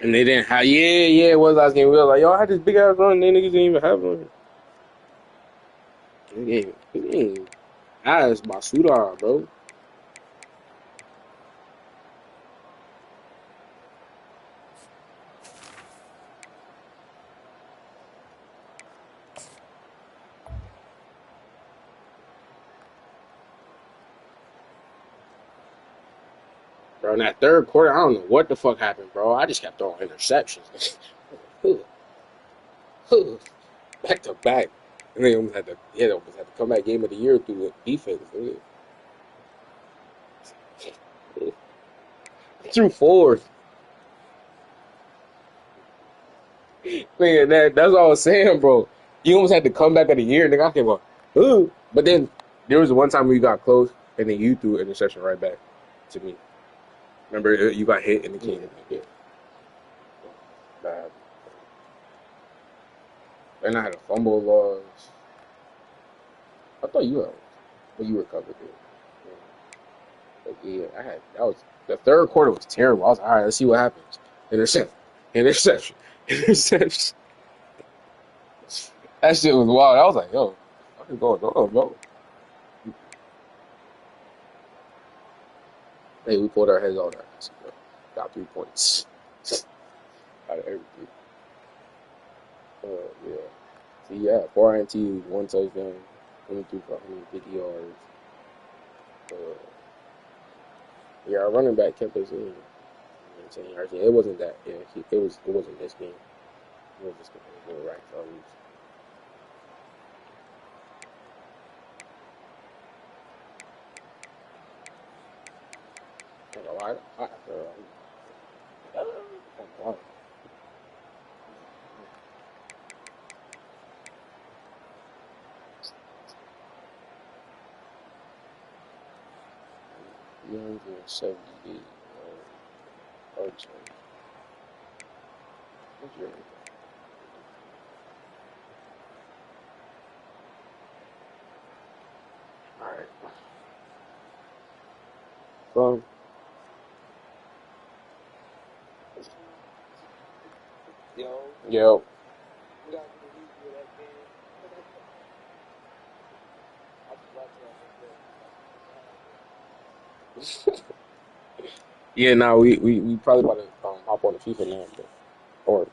And they didn't have, it was last game. We were like, y'all had this big ass run, and they niggas didn't even have one. They ain't ass by Sudar, bro. Bro, in that third quarter, I don't know what the fuck happened, bro. I just kept throwing interceptions. Back to back. And they almost had to come back game of the year through the defense. Through 4. Nigga, that's all I was saying, bro. You almost had to come back of the year, nigga. I kept going, ooh. But then there was one time where you got close, and then you threw an interception right back to me. Remember, you got hit in the game. Yeah. Bad. And I had a fumble loss. I thought you had one, but you recovered it. Yeah. But yeah, the third quarter was terrible. I was like, all right, let's see what happens. Interception. That shit was wild. I was like, yo, what is going on, bro? Hey, we pulled our heads out of that. Bro. Got 3 points out of everything. Yeah. See, yeah, 4 INTs, 1 touchdown, 22 for 150 yards. Yeah, our running back kept us in. You know what I'm saying? It wasn't that. Yeah, it wasn't this game. It was just going right for us. Young 78. What's your name? All right. From yo. Yeah, now we probably about to hop on the FIFA now, but or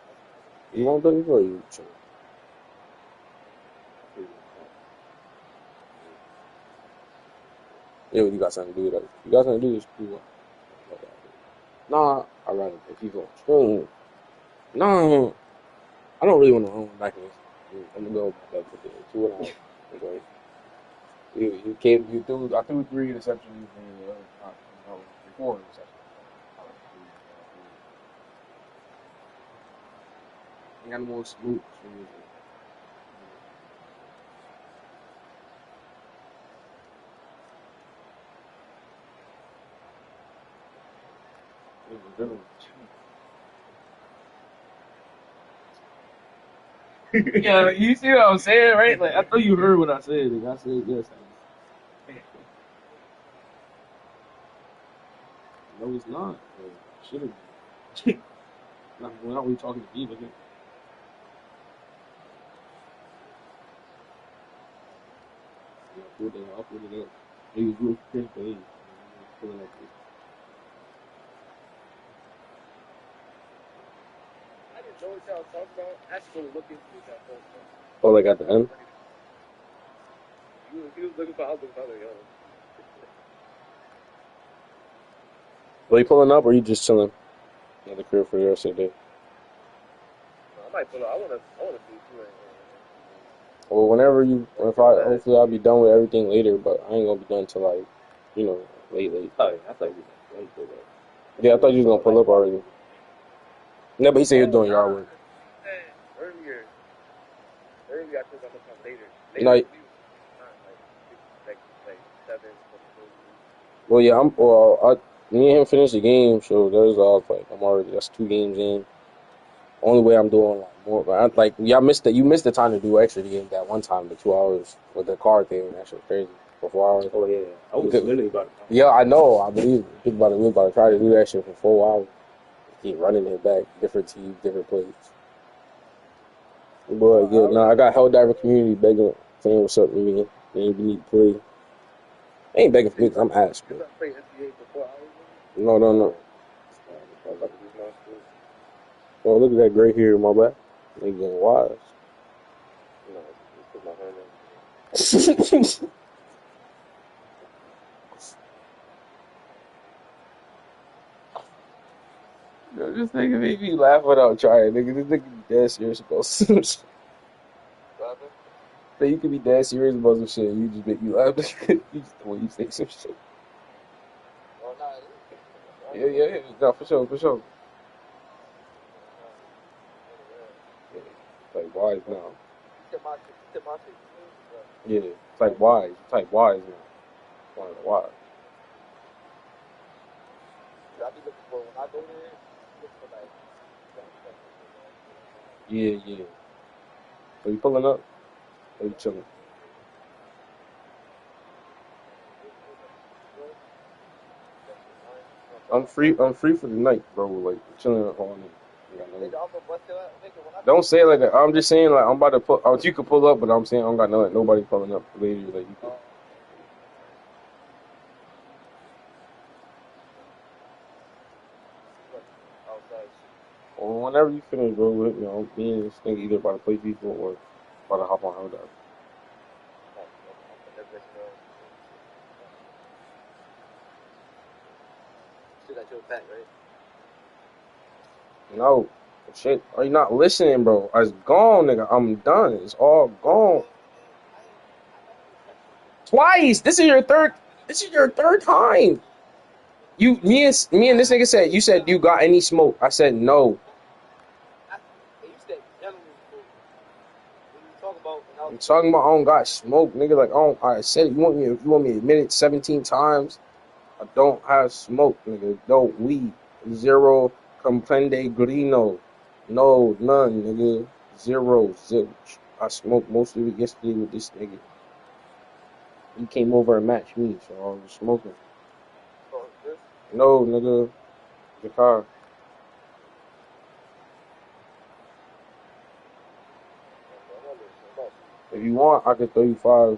you want to do it or you? Yeah, you got something to do with that. You got something to do with this. Nah, I'd rather play FIFA on stream. No, I don't really want to own back in this. I'm gonna go back to the 2.5. Okay. You came, you threw, I threw 3 interceptions and no, 4 interceptions. I got more smooth. Yeah, you see what I'm saying, right? Like I thought you heard what I said. Like, I said yes. No, it's not. Should have. We're not really talking to people here. Yeah, I'll put it up. Niggas real Chris Doowie. Pulling up this. I didn't know what y'all talking about. I actually was looking into that whole thing. Oh, like at the end? He was looking for, I was looking for other young. Are you pulling up or you just chilling at the crib for the rest of the day? I might pull up. I wanna see too. Well, whenever you, hopefully I'll be done with everything later, but I ain't gonna be done till like, late. Oh, yeah, I thought you were going to pull up. Yeah, I thought you was gonna pull up already. No, but he said he was doing yard work. Earlier, I took on the time later. No, Like 7. well, yeah, me and him finished the game, so that's 2 games in. Only way I'm doing like more, but you missed the time to do extra game that one time, the 2 hours with the car thing. That shit was crazy for 4 hours. Oh yeah, I was literally about to. Yeah, I know. I believe it. Think about it. We were about to try to do that shit for 4 hours. Keep running it back, different teams, different plays. But yeah, I got Helldiver community begging, saying what's up with me. Maybe we need to play. They ain't begging for me because I'm ass, bro. No. Oh, look at that gray hair in my back. They getting wise. Yo, this nigga made me laugh without trying, nigga. This nigga be dead serious about some shit. So you can be dead serious about some shit. You just make me laugh. You just the way you say some shit. Yeah. No, for sure. Yeah. Like wise now. Yeah, type wise. You type wise now. Why? Yeah. So you pulling up? Or you chilling? I'm free for the night, bro. Like chilling at home. Don't say it like that. I'm just saying like I'm about to pull. You could pull up, but I'm saying I don't got nobody pulling up later. Like you could. Well, whenever you finish, bro, me and this nigga either about to play people or about to hop on Helldive. No, shit. Are you not listening, bro? It's gone, nigga. I'm done. It's all gone. Twice. This is your third time. Me and this nigga said. You said you got any smoke? I said no. I'm talking about I don't got smoke, nigga. Like I said it. You want me to admit it 17 times? I don't have smoke, nigga. No weed. Zero comprende grino. No, none, nigga. Zero, zilch. I smoked most of it yesterday with this nigga. He came over and matched me, so I was smoking. No, nigga. The car. If you want, I could throw you 5.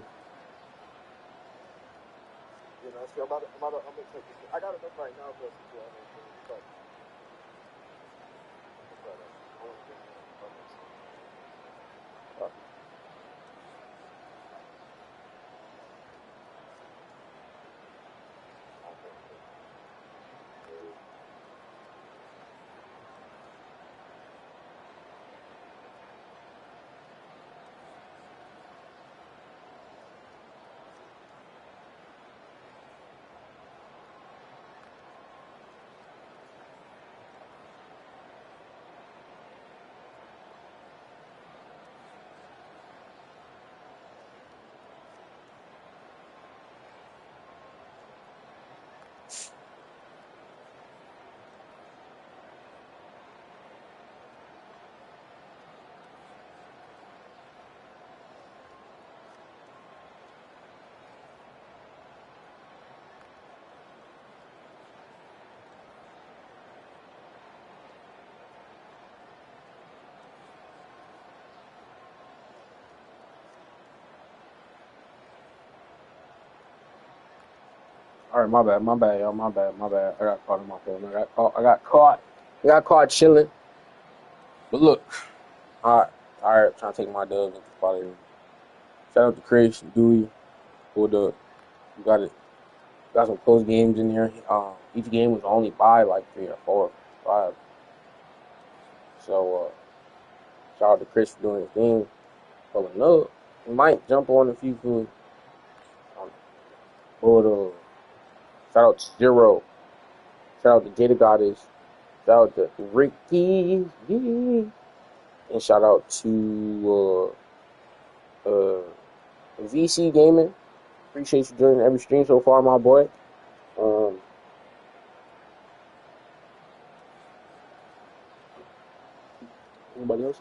All right, my bad, y'all. My bad. I got caught in my phone. I got caught chilling. But look, all right, tired, trying to take my dub into quality. Shout out to Chris Doowie. Pulled up. You got it. Got some close games in there. Each game was only by like 3 or 4, 5. So shout out to Chris for doing his thing. Pulling up. He might jump on a few food. But shout out to Zero. Shout out to Qdagod. Shout out to Ricky. And shout out to VC Gaming. Appreciate you joining every stream so far, my boy. Anybody else?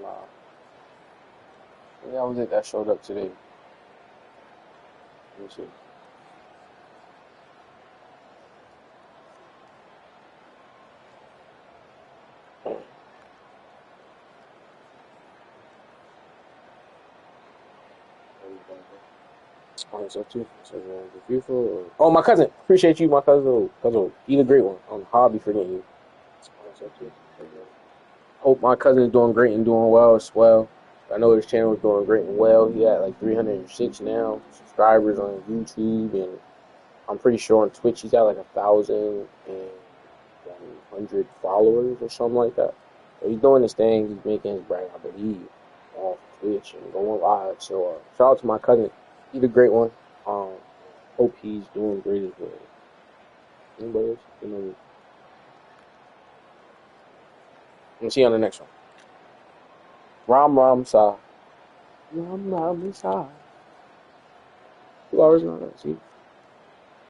Nah. That was it that showed up today. Let me see. Oh, my cousin. Appreciate you, my cousin. He's a great one. Hobby forgetting you. Hope my cousin is doing great and doing well as well. I know his channel is doing great and well. He had like 306 now subscribers on YouTube, and I'm pretty sure on Twitch he's got like 1,100 followers or something like that. So he's doing his thing. He's making his brand, I believe, off Twitch and going live. So shout out to my cousin. He's a great one. Hope he's doing great as well. Anybody else? We'll see you on the next one. Ram Sa. 2 hours now. See.